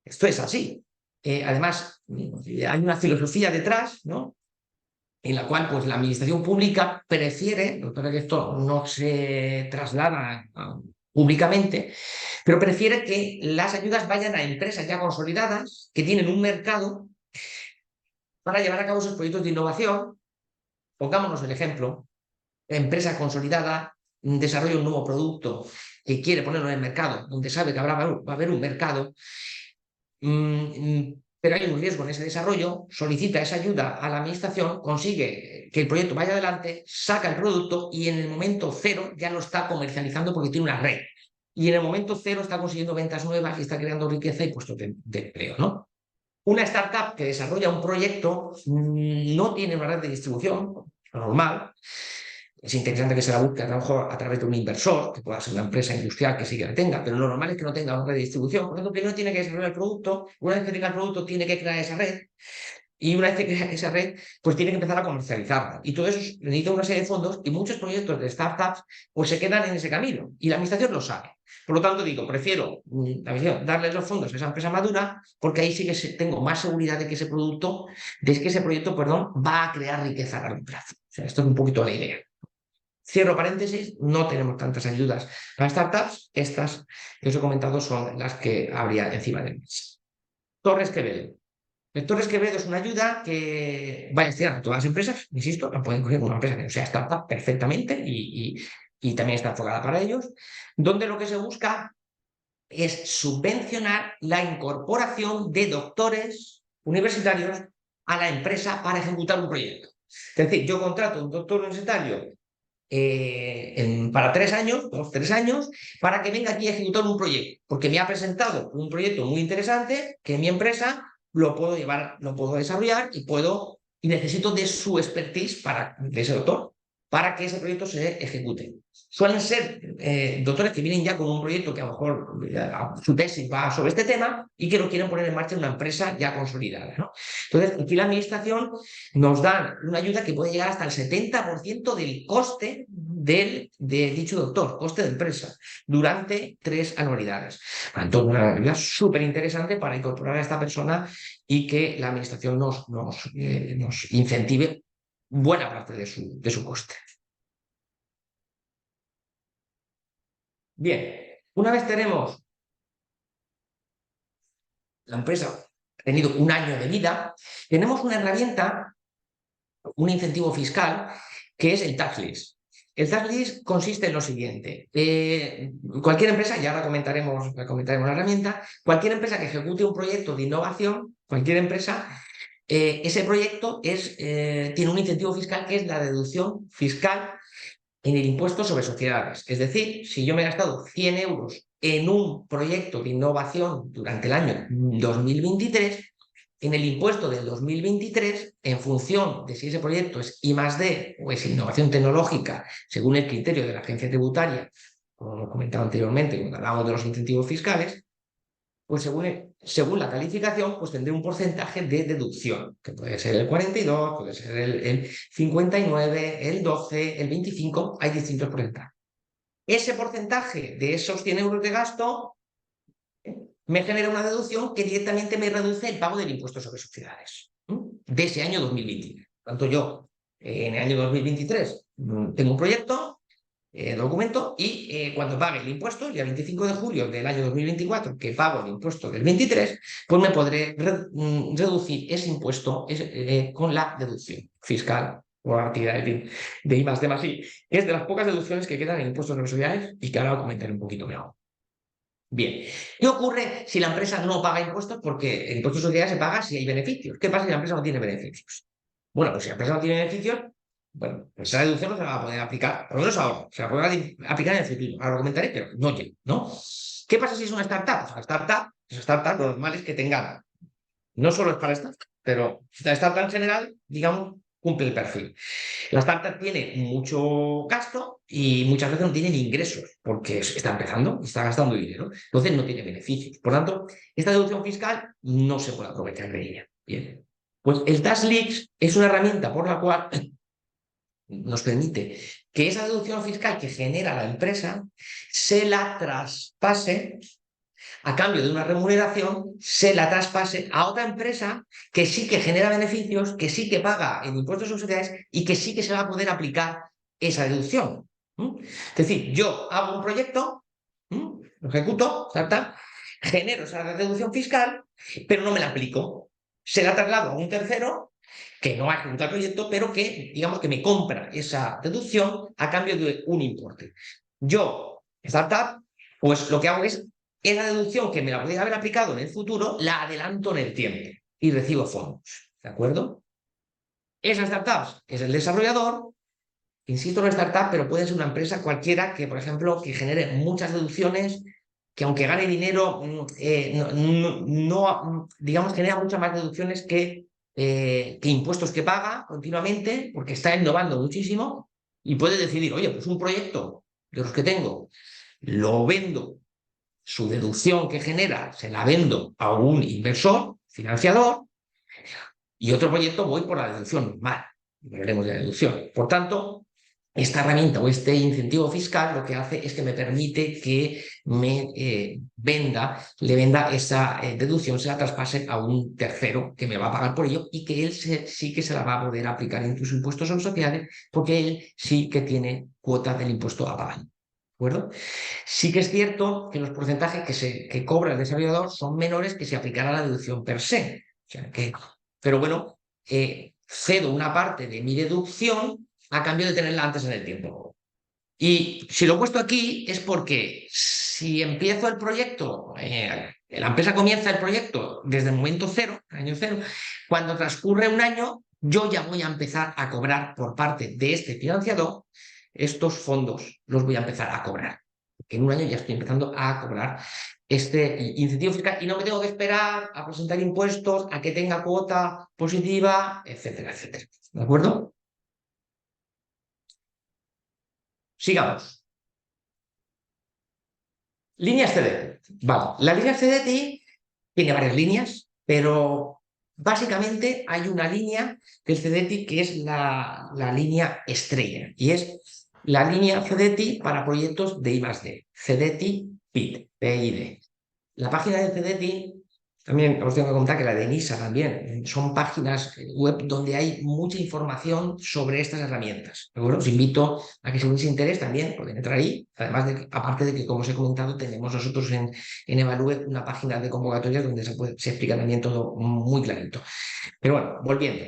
Esto es así. Además, hay una filosofía detrás, ¿no? En la cual pues, la administración pública prefiere, lo que esto no se traslada públicamente, pero prefiere que las ayudas vayan a empresas ya consolidadas que tienen un mercado para llevar a cabo sus proyectos de innovación. Pongámonos el ejemplo, empresa consolidada desarrolla un nuevo producto que quiere ponerlo en el mercado, donde sabe que va a haber un mercado, pero hay un riesgo en ese desarrollo, solicita esa ayuda a la administración, consigue que el proyecto vaya adelante, saca el producto y en el momento cero ya lo está comercializando porque tiene una red. Y en el momento cero está consiguiendo ventas nuevas y está creando riqueza y puestos de empleo, ¿no? Una startup que desarrolla un proyecto no tiene una red de distribución normal. Es interesante que se la busque a lo mejor a través de un inversor, que pueda ser una empresa industrial que sí que la tenga, pero lo normal es que no tenga una red de distribución. Por lo tanto, primero tiene que desarrollar el producto, una vez que tenga el producto tiene que crear esa red, y una vez que crea esa red, pues tiene que empezar a comercializarla. Y todo eso necesita una serie de fondos y muchos proyectos de startups pues se quedan en ese camino y la administración lo sabe. Por lo tanto, digo, prefiero darle los fondos a esa empresa madura porque ahí sí que tengo más seguridad de que ese producto, de que ese proyecto, perdón, va a crear riqueza a largo plazo. O sea, esto es un poquito la idea. Cierro paréntesis, no tenemos tantas ayudas para startups. Estas que os he comentado son las que habría encima de mesa. Torres Quevedo. El Torres Quevedo es una ayuda que va a destinar a todas las empresas, insisto, la pueden coger una empresa que no sea startup perfectamente y también está enfocada para ellos, donde lo que se busca es subvencionar la incorporación de doctores universitarios a la empresa para ejecutar un proyecto. Es decir, yo contrato a un doctor universitario para 3 años, 2, 3 años, para que venga aquí a ejecutar un proyecto, porque me ha presentado un proyecto muy interesante que en mi empresa lo puedo llevar, lo puedo desarrollar y necesito de su expertise de ese doctor para que ese proyecto se ejecute. Suelen ser doctores que vienen ya con un proyecto que a lo mejor su tesis va sobre este tema y que lo quieren poner en marcha en una empresa ya consolidada, ¿no? Entonces, aquí la administración nos da una ayuda que puede llegar hasta el 70% del coste de dicho doctor, coste de empresa, durante 3 anualidades. Entonces, una ayuda súper interesante para incorporar a esta persona y que la administración nos incentive buena parte de su coste. Bien, una vez tenemos la empresa ha tenido un año de vida, tenemos una herramienta, un incentivo fiscal, que es el tax list. El tax list consiste en lo siguiente. Cualquier empresa, ya ahora comentaremos la herramienta, cualquier empresa que ejecute un proyecto de innovación, cualquier empresa, ese proyecto tiene un incentivo fiscal que es la deducción fiscal en el impuesto sobre sociedades. Es decir, si yo me he gastado 100 euros en un proyecto de innovación durante el año 2023, en el impuesto del 2023, en función de si ese proyecto es I+D o es innovación tecnológica, según el criterio de la agencia tributaria, como hemos comentado anteriormente cuando hablamos de los incentivos fiscales, pues según la calificación, pues tendré un porcentaje de deducción, que puede ser el 42, puede ser el 59, el 12, el 25, hay distintos porcentajes. Ese porcentaje de esos 100 euros de gasto me genera una deducción que directamente me reduce el pago del impuesto sobre sociedades de ese año 2023. Por tanto, yo en el año 2023 tengo un proyecto, documento y cuando pague el impuesto, el día 25 de julio del año 2024, que pago el impuesto del 23, pues me podré reducir ese impuesto con la deducción fiscal o la actividad de I+D+I, que es de las pocas deducciones que quedan en impuestos sobre sociedades y que ahora lo comentaré un poquito mejor. Bien, ¿qué ocurre si la empresa no paga impuestos? Porque el impuesto de sociedades se paga si hay beneficios. ¿Qué pasa si la empresa no tiene beneficios? Bueno, pues si la empresa no tiene beneficios, Bueno, pues esa deducción no se la va a poder aplicar, por lo menos ahora, se la podrá aplicar en el futuro. Ahora lo comentaré, pero no ya, ¿no? ¿Qué pasa si es una startup? Pues esa startup, lo normal es que tenga, no solo es para startup, pero la startup en general, digamos, cumple el perfil. La startup tiene mucho gasto y muchas veces no tiene ni ingresos porque está empezando, está gastando dinero, entonces no tiene beneficios. Por tanto, esta deducción fiscal no se puede aprovechar de ella. Bien. Pues el Tax Leaks es una herramienta por la cual nos permite que esa deducción fiscal que genera la empresa se la traspase a cambio de una remuneración, se la traspase a otra empresa que sí que genera beneficios, que sí que paga en impuestos sobre sociedades y que sí que se va a poder aplicar esa deducción. Es decir, yo hago un proyecto, lo ejecuto, genero esa deducción fiscal, pero no me la aplico. Se la traslado a un tercero que no ha ejecutado el proyecto, pero que, digamos, que me compra esa deducción a cambio de un importe. Yo, startup, pues lo que hago es esa deducción que me la podría haber aplicado en el futuro, la adelanto en el tiempo y recibo fondos. ¿De acuerdo? Esa startup es el desarrollador, insisto en la startup, pero puede ser una empresa cualquiera que, por ejemplo, que genere muchas deducciones, que aunque gane dinero, digamos, genera muchas más deducciones que impuestos que paga continuamente, porque está innovando muchísimo y puede decidir, oye, pues un proyecto de los que tengo, lo vendo, su deducción que genera se la vendo a un inversor, financiador, y otro proyecto voy por la deducción normal. Hablaremos de la deducción. Por tanto, esta herramienta o este incentivo fiscal lo que hace es que me permite que me le venda esa deducción, se la traspase a un tercero que me va a pagar por ello y que él sí que se la va a poder aplicar en sus impuestos sobre sociedades porque él sí que tiene cuotas del impuesto a pagar. ¿De acuerdo? Sí que es cierto que los porcentajes que cobra el desarrollador son menores que si aplicara la deducción per se. O sea que, pero bueno, cedo una parte de mi deducción a cambio de tenerla antes en el tiempo. Y si lo he puesto aquí es porque si empiezo el proyecto, la empresa comienza el proyecto desde el momento cero, año cero, cuando transcurre un año, yo ya voy a empezar a cobrar por parte de este financiador estos fondos, los voy a empezar a cobrar. En un año ya estoy empezando a cobrar este incentivo fiscal y no me tengo que esperar a presentar impuestos, a que tenga cuota positiva, etcétera, etcétera. ¿De acuerdo? Sigamos. Líneas CDT. Vale, la línea CDT tiene varias líneas, pero básicamente hay una línea del CDT que es la línea estrella y es la línea CDT para proyectos de I+D, CDT PID, PID. La página de CDT, también os tengo que contar que la de NISA también, son páginas web donde hay mucha información sobre estas herramientas. ¿De acuerdo? Os invito a que si tenéis interés también pueden entrar ahí, además de que, aparte de que, como os he comentado, tenemos nosotros en Evalue una página de convocatorias donde se explica también todo muy clarito. Pero bueno, volviendo.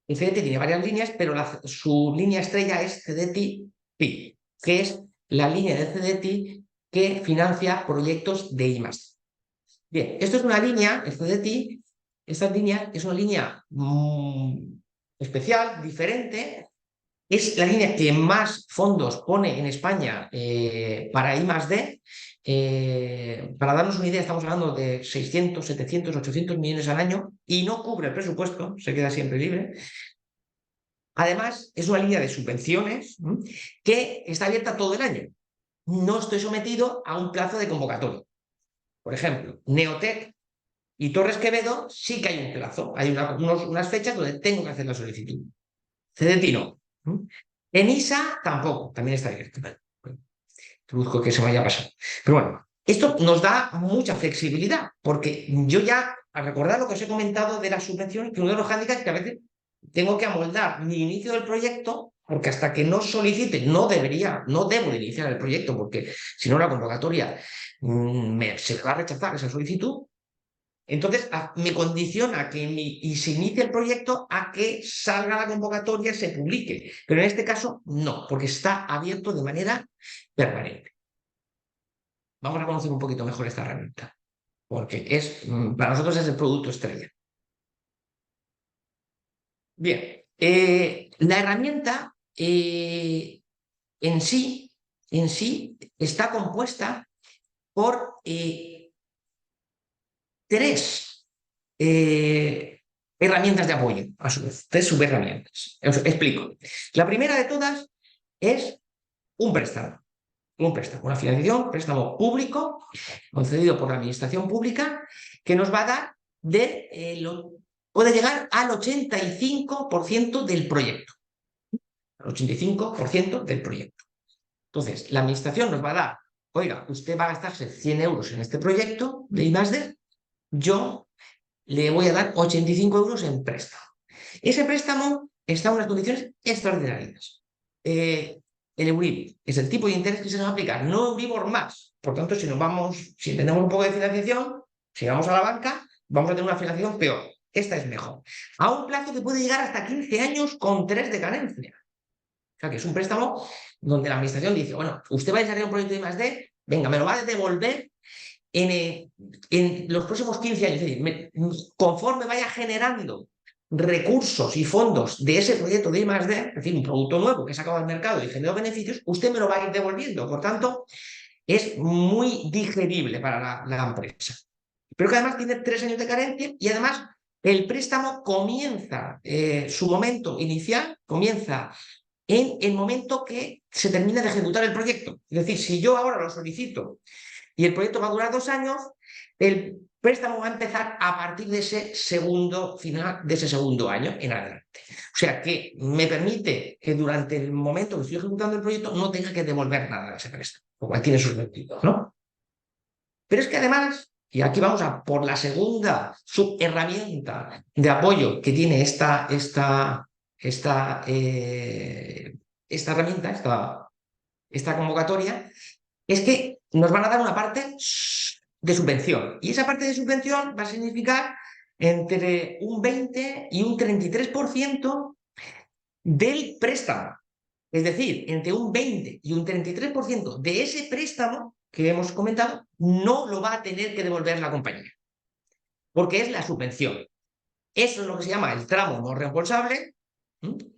El CDT tiene varias líneas, pero su línea estrella es CDT-PI, que es la línea de CDT que financia proyectos de I+D. Bien, esto es una línea, el CDT, esta línea es una línea especial, diferente, es la línea que más fondos pone en España para I+D. Para darnos una idea, estamos hablando de 600, 700, 800 millones al año y no cubre el presupuesto, se queda siempre libre. Además, es una línea de subvenciones que está abierta todo el año. No estoy sometido a un plazo de convocatoria. Por ejemplo, Neotec y Torres Quevedo sí que hay un plazo, hay unas fechas donde tengo que hacer la solicitud. CDT no. En ISA tampoco, también está abierto. Introduzco que se me haya pasado. Pero bueno, esto nos da mucha flexibilidad, porque yo ya, al recordar lo que os he comentado de las subvenciones, que uno de los hándicaps es que a veces tengo que amoldar mi inicio del proyecto, porque hasta que no solicite, no debo de iniciar el proyecto, porque si no la convocatoria se va a rechazar esa solicitud. Entonces, me condiciona y se inicie el proyecto a que salga la convocatoria, se publique. Pero en este caso, no, porque está abierto de manera permanente. Vamos a conocer un poquito mejor esta herramienta, porque para nosotros es el producto estrella. Bien, la herramienta en sí está compuesta por tres herramientas de apoyo, a su vez, tres subherramientas. Os explico. La primera de todas es un préstamo. Un préstamo, una financiación, un préstamo público concedido por la administración pública que nos va a dar puede llegar al 85% del proyecto. Al 85% del proyecto. Entonces, la administración nos va a dar, oiga, usted va a gastarse 100 euros en este proyecto de I+D, yo le voy a dar 85 euros en préstamo. Ese préstamo está en unas condiciones extraordinarias. El Euribor es el tipo de interés que se nos va a aplicar, no Euribor más. Por tanto, si tenemos un poco de financiación, si vamos a la banca, vamos a tener una financiación peor. Esta es mejor. A un plazo que puede llegar hasta 15 años con 3 de carencia. O sea, que es un préstamo donde la administración dice, bueno, usted va a desarrollar un proyecto de I+D, venga, me lo va a devolver en los próximos 15 años. Es decir, conforme vaya generando recursos y fondos de ese proyecto de I+D, es decir, un producto nuevo que he sacado al mercado y generó beneficios, usted me lo va a ir devolviendo. Por tanto, es muy digerible para la empresa. Pero que además tiene 3 años de carencia y además el préstamo comienza, su momento inicial comienza en el momento que se termina de ejecutar el proyecto. Es decir, si yo ahora lo solicito y el proyecto va a durar 2 años, el préstamo va a empezar a partir de ese segundo año en adelante. O sea que me permite que durante el momento que estoy ejecutando el proyecto no tenga que devolver nada de ese préstamo, lo cual tiene sus sentidos, ¿no? Pero es que además, y aquí vamos a por la segunda subherramienta de apoyo que tiene esta herramienta, esta convocatoria, es que nos van a dar una parte de subvención. Y esa parte de subvención va a significar entre un 20 y un 33% del préstamo. Es decir, entre un 20 y un 33% de ese préstamo que hemos comentado no lo va a tener que devolver la compañía, porque es la subvención. Eso es lo que se llama el tramo no reembolsable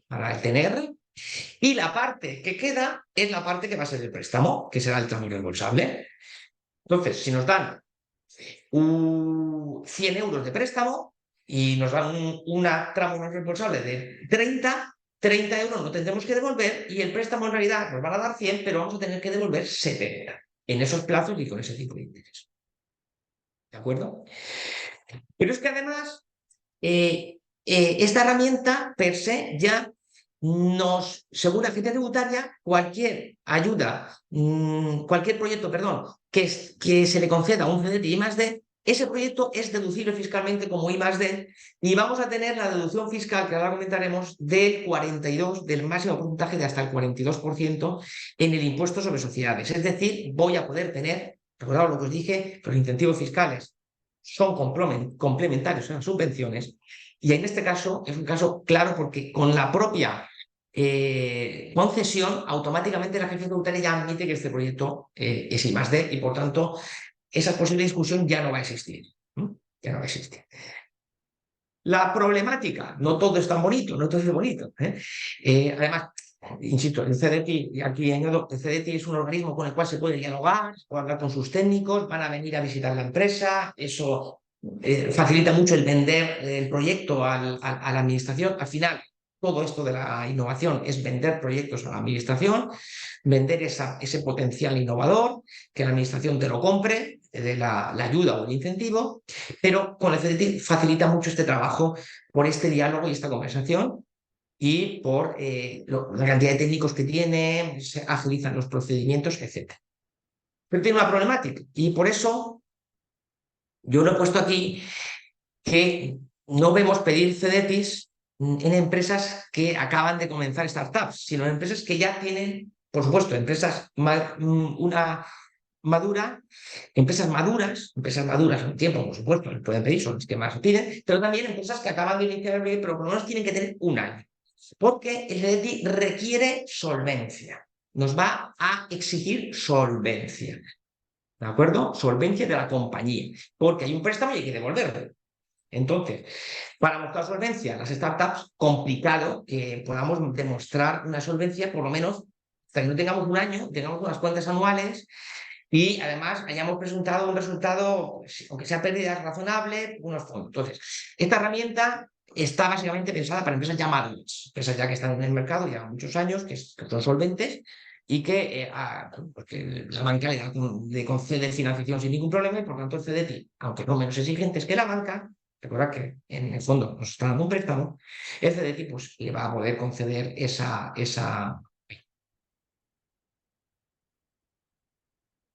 para el TNR, y la parte que queda es la parte que va a ser el préstamo, que será el tramo reembolsable. Entonces, si nos dan 100 euros de préstamo y nos dan un tramo no reembolsable de 30 euros no tendremos que devolver y el préstamo en realidad nos van a dar 100, pero vamos a tener que devolver 70 en esos plazos y con ese tipo de interés. ¿De acuerdo? Pero es que además esta herramienta per se ya según la agencia tributaria, cualquier proyecto, que se le conceda un CDT I+D, ese proyecto es deducible fiscalmente como I+D y vamos a tener la deducción fiscal, que ahora comentaremos, del máximo porcentaje de hasta el 42% en el impuesto sobre sociedades. Es decir, voy a poder tener, recordad lo que os dije, que los incentivos fiscales son complementarios a las subvenciones. Y en este caso es un caso claro porque con la propia concesión, automáticamente la agencia tributaria ya admite que este proyecto es I+D y por tanto esa posible discusión ya no va a existir. Ya no va a existir. La problemática, no todo es tan bonito, no todo es bonito. Además, insisto, el CDT, aquí añado, el CDT es un organismo con el cual se puede dialogar, se puede hablar con sus técnicos, van a venir a visitar la empresa, eso facilita mucho el vender el proyecto a la administración. Al final, todo esto de la innovación es vender proyectos a la administración, vender ese potencial innovador, que la administración te lo compre, te dé la ayuda o el incentivo, pero con el CDT facilita mucho este trabajo por este diálogo y esta conversación y por la cantidad de técnicos que tiene, se agilizan los procedimientos, etc. Pero tiene una problemática y por eso yo lo he puesto aquí, que no vemos pedir CDTs en empresas que acaban de comenzar startups, sino en empresas que ya tienen, por supuesto, empresas maduras, un tiempo, por supuesto, les pueden pedir, son los que más piden, pero también empresas que acaban de iniciar el proyecto, pero por lo menos tienen que tener un año, porque el CDT requiere solvencia, nos va a exigir solvencia. ¿De acuerdo? Solvencia de la compañía, porque hay un préstamo y hay que devolverlo. Entonces, para mostrar solvencia, las startups, complicado que podamos demostrar una solvencia, por lo menos, hasta que no tengamos un año, tengamos unas cuentas anuales y además hayamos presentado un resultado, pues, aunque sea pérdida razonable, unos fondos. Entonces, esta herramienta está básicamente pensada para empresas ya maduras, empresas ya que están en el mercado ya muchos años, que son solventes y que porque la banca le concede financiación sin ningún problema y por lo tanto el CDTI, aunque no menos exigentes que la banca, recuerda que en el fondo nos está dando un préstamo, el CDTI pues, le va a poder conceder esa.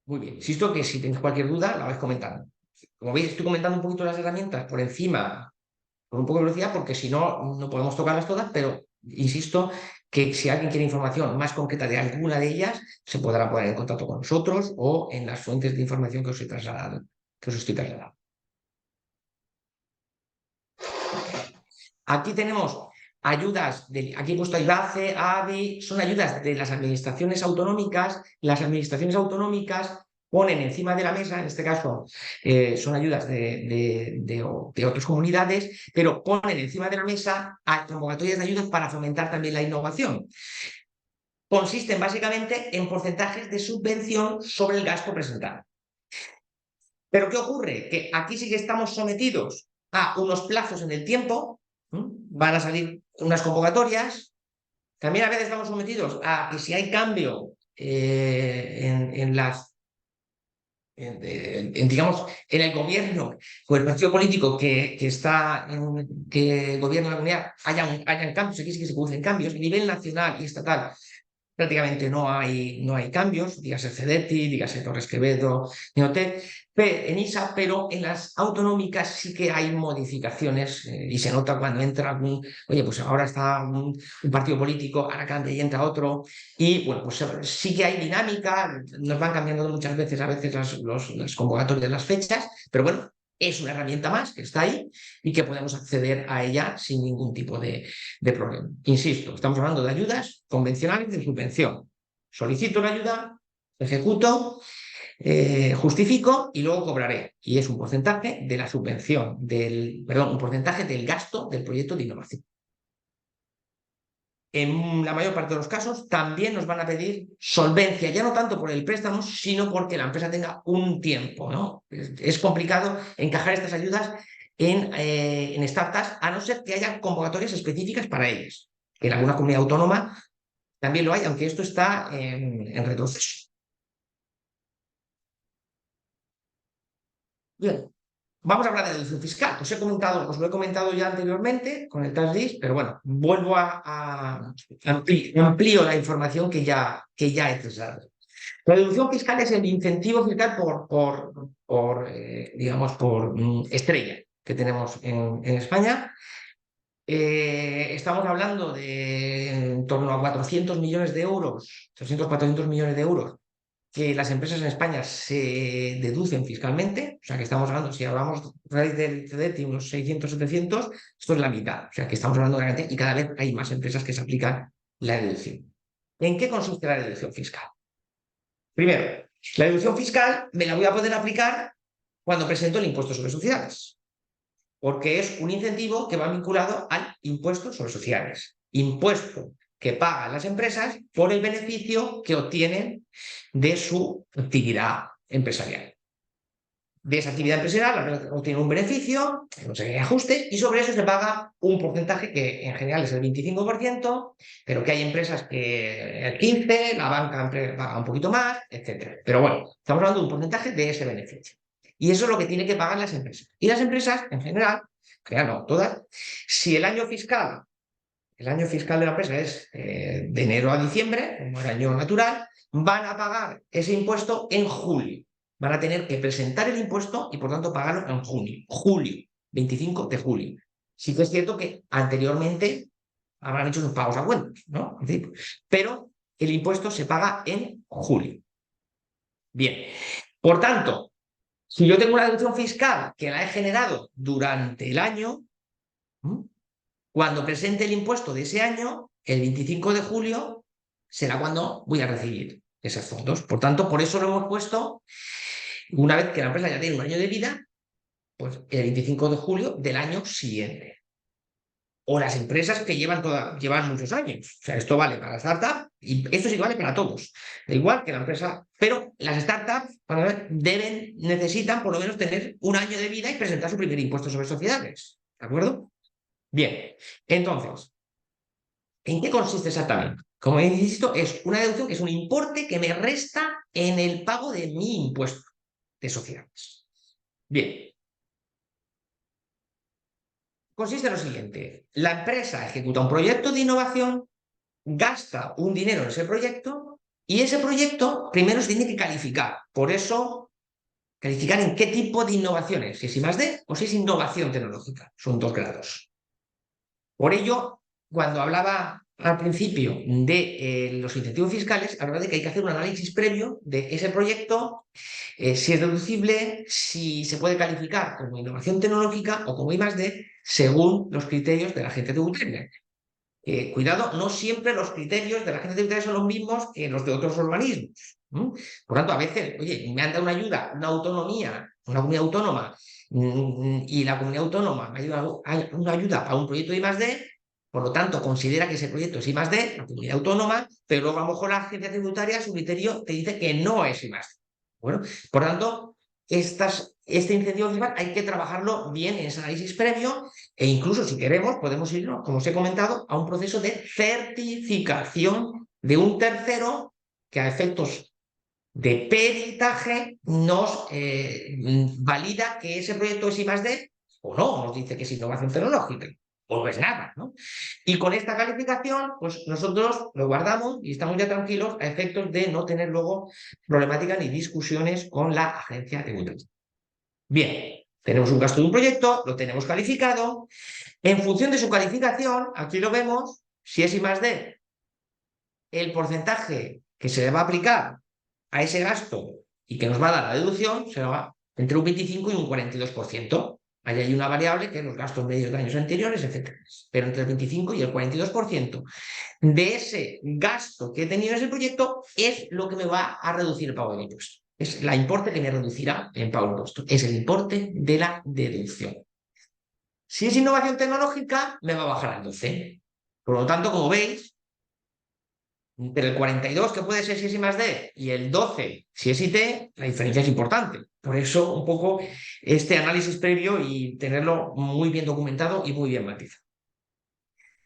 Muy bien, insisto que si tenéis cualquier duda la vais comentando. Como veis, estoy comentando un poquito las herramientas por encima, con un poco de velocidad, porque si no, no podemos tocarlas todas, pero insisto que si alguien quiere información más concreta de alguna de ellas, se podrá poner en contacto con nosotros o en las fuentes de información que os he trasladado, que os estoy trasladando. Aquí tenemos ayudas, aquí he puesto IBACE, ABI, son ayudas de las administraciones autonómicas. Las administraciones autonómicas ponen encima de la mesa, en este caso son ayudas de otras comunidades, pero ponen encima de la mesa a convocatorias de ayudas para fomentar también la innovación. Consisten básicamente en porcentajes de subvención sobre el gasto presentado. Pero ¿qué ocurre? Que aquí sí que estamos sometidos a unos plazos en el tiempo. Van a salir unas convocatorias. También a veces estamos sometidos a que si hay cambio digamos, en el gobierno o el partido político que gobierna la comunidad, hayan cambios, aquí sí que se producen cambios a nivel nacional y estatal. Prácticamente no hay cambios, dígase CEDETI, dígase Torres Quevedo, Neotec, en ISA, pero en las autonómicas sí que hay modificaciones y se nota cuando entra oye, pues ahora está un partido político, ahora cambia y entra otro, y bueno, pues sí que hay dinámica, nos van cambiando muchas veces, a veces las convocatorias de las fechas, pero bueno, es una herramienta más que está ahí y que podemos acceder a ella sin ningún tipo de problema. Insisto, estamos hablando de ayudas convencionales de subvención. Solicito la ayuda, ejecuto, justifico y luego cobraré. Y es un porcentaje de la subvención, un porcentaje del gasto del proyecto de innovación. En la mayor parte de los casos también nos van a pedir solvencia, ya no tanto por el préstamo, sino porque la empresa tenga un tiempo, ¿no? Es complicado encajar estas ayudas en startups, a no ser que haya convocatorias específicas para ellas, que en alguna comunidad autónoma también lo hay, aunque esto está en retroceso. Bien, vamos a hablar de deducción fiscal. Os lo he comentado ya anteriormente con el tax list, pero bueno, vuelvo a amplío la información que ya he trasladado. La deducción fiscal es el incentivo fiscal digamos, por estrella que tenemos en España. Estamos hablando de en torno a 400 millones de euros, 300, 400 millones de euros que las empresas en España se deducen fiscalmente, o sea que estamos hablando, si hablamos del CDT, unos 600, 700, esto es la mitad, o sea que estamos hablando de la cantidad y cada vez hay más empresas que se aplican la deducción. ¿En qué consiste la deducción fiscal? Primero, la deducción fiscal me la voy a poder aplicar cuando presento el impuesto sobre sociedades, porque es un incentivo que va vinculado al impuesto sobre sociedades. Impuesto que pagan las empresas por el beneficio que obtienen de su actividad empresarial. De esa actividad empresarial obtienen un beneficio, no sé qué ajuste, y sobre eso se paga un porcentaje que en general es el 25%, pero que hay empresas que el 15%, la banca paga un poquito más, etc. Pero bueno, estamos hablando de un porcentaje de ese beneficio. Y eso es lo que tienen que pagar las empresas. Y las empresas, en general, no todas, si el año fiscal de la empresa es de enero a diciembre, como el año natural, van a pagar ese impuesto en julio. Van a tener que presentar el impuesto y por tanto pagarlo en julio, 25 de julio. Sí que es cierto que anteriormente habrán hecho sus pagos a cuentas, ¿no? Pero el impuesto se paga en julio. Bien, por tanto, si yo tengo una deducción fiscal que la he generado durante el año, cuando presente el impuesto de ese año, el 25 de julio, será cuando voy a recibir esos fondos. Por tanto, por eso lo hemos puesto, una vez que la empresa ya tiene un año de vida, pues el 25 de julio del año siguiente. O las empresas que llevan muchos años. O sea, esto vale para la startup y esto sí que vale para todos. Da igual que la empresa, pero las startups necesitan por lo menos tener un año de vida y presentar su primer impuesto sobre sociedades. ¿De acuerdo? Bien, entonces, ¿en qué consiste exactamente? Como insisto, es una deducción que es un importe que me resta en el pago de mi impuesto de sociedades. Bien, consiste en lo siguiente. La empresa ejecuta un proyecto de innovación, gasta un dinero en ese proyecto y ese proyecto primero se tiene que calificar. Por eso, calificar en qué tipo de innovación es, si es I+D o si es innovación tecnológica. Son 2 grados. Por ello, cuando hablaba al principio de los incentivos fiscales, hablaba de que hay que hacer un análisis previo de ese proyecto, si es deducible, si se puede calificar como innovación tecnológica o como I+D, según los criterios de la agencia tributaria. Cuidado, no siempre los criterios de la agencia tributaria son los mismos que los de otros organismos. Por tanto, a veces, oye, me han dado una ayuda, una autonomía, una comunidad autónoma, y la comunidad autónoma me ha dado una ayuda a un proyecto de I+D, por lo tanto, considera que ese proyecto es I+D, la comunidad autónoma, pero luego a lo mejor la agencia tributaria, su criterio te dice que no es I+D. Bueno, por tanto, este incentivo fiscal hay que trabajarlo bien en ese análisis previo e incluso si queremos podemos ir, como os he comentado, a un proceso de certificación de un tercero que a efectos de peritaje nos valida que ese proyecto es I+D o no, nos dice que es innovación tecnológica o no es nada, ¿no? Y con esta calificación, pues nosotros lo guardamos y estamos ya tranquilos a efectos de no tener luego problemáticas ni discusiones con la agencia tributaria. Bien, tenemos un gasto de un proyecto, lo tenemos calificado. En función de su calificación, aquí lo vemos, si es I+D, el porcentaje que se le va a aplicar a ese gasto y que nos va a dar la deducción será entre un 25 y un 42%. Ahí hay una variable que es los gastos medios de años anteriores, etc. Pero entre el 25 y el 42% de ese gasto que he tenido en ese proyecto es lo que me va a reducir el pago del impuesto. Es la importe que me reducirá el pago del impuesto. Es el importe de la deducción. Si es innovación tecnológica, me va a bajar al 12. Por lo tanto, como veis, entre el 42, que puede ser si es I+D, y el 12, si es IT, la diferencia es importante. Por eso, un poco este análisis previo y tenerlo muy bien documentado y muy bien matizado.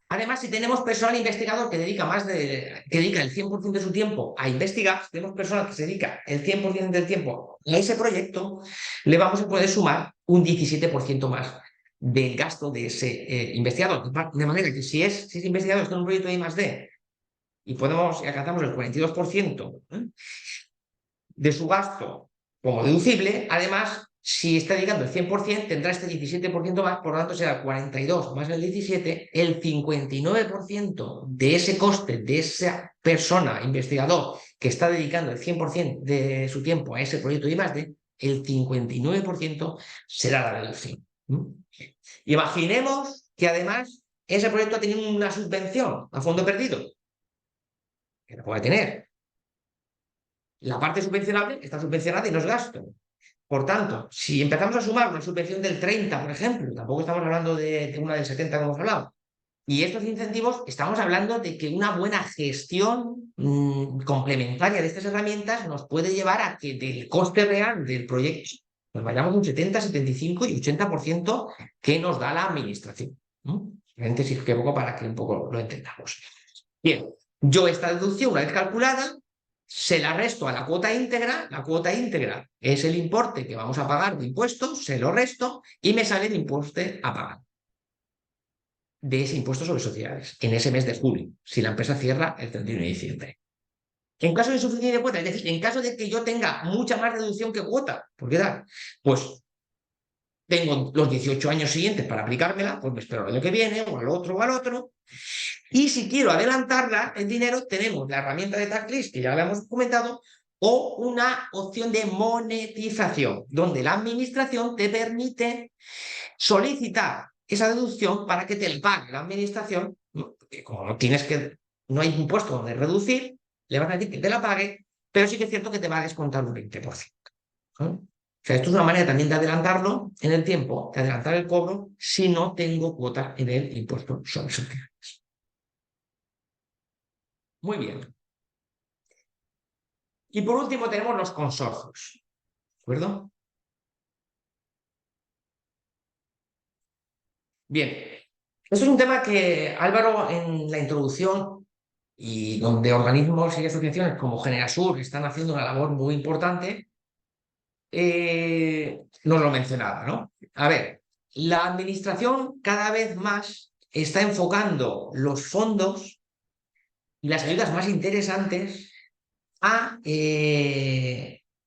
Además, si tenemos personal investigador que que dedica el 100% de su tiempo a investigar, si tenemos personal que se dedica el 100% del tiempo a ese proyecto, le vamos a poder sumar un 17% más del gasto de ese investigador. De manera que si es investigador, está en un proyecto de I+D y alcanzamos el 42% de su gasto como deducible, además, si está dedicando el 100%, tendrá este 17% más, por lo tanto será el 42 más el 17, el 59% de ese coste de esa persona, investigador, que está dedicando el 100% de su tiempo a ese proyecto de I+D, el 59% será la deducción. Imaginemos que además ese proyecto ha tenido una subvención a fondo perdido, que la puede tener. La parte subvencionable está subvencionada y no es gasto. Por tanto, si empezamos a sumar una subvención del 30, por ejemplo, tampoco estamos hablando de una del 70 que hemos hablado, y estos incentivos, estamos hablando de que una buena gestión complementaria de estas herramientas nos puede llevar a que del coste real del proyecto nos vayamos un 70, 75 y 80% que nos da la administración. Paréntesis que poco para que un poco lo entendamos. Bien, yo esta deducción, una vez calculada, se la resto a la cuota íntegra es el importe que vamos a pagar de impuestos, se lo resto y me sale el impuesto a pagar de ese impuesto sobre sociedades en ese mes de julio, si la empresa cierra el 31 de diciembre. En caso de insuficiencia de cuota, es decir, en caso de que yo tenga mucha más deducción que cuota, ¿por qué tal? Pues tengo los 18 años siguientes para aplicármela, pues me espero el año que viene, o al otro. Y si quiero adelantarla, el dinero, tenemos la herramienta de tax list, que ya la hemos comentado, o una opción de monetización, donde la administración te permite solicitar esa deducción para que te la pague la administración, que como no hay impuesto donde reducir, le van a decir que te la pague, pero sí que es cierto que te va a descontar un 20%. sea, esto es una manera también de adelantarlo en el tiempo, de adelantar el cobro si no tengo cuota en el impuesto sobre sociedades. Muy bien. Y por último tenemos los consorcios. ¿De acuerdo? Bien. Esto es un tema que Álvaro en la introducción y donde organismos y asociaciones como Generasur están haciendo una labor muy importante, nos lo mencionaba, ¿no? A ver, la administración cada vez más está enfocando los fondos y las ayudas más interesantes a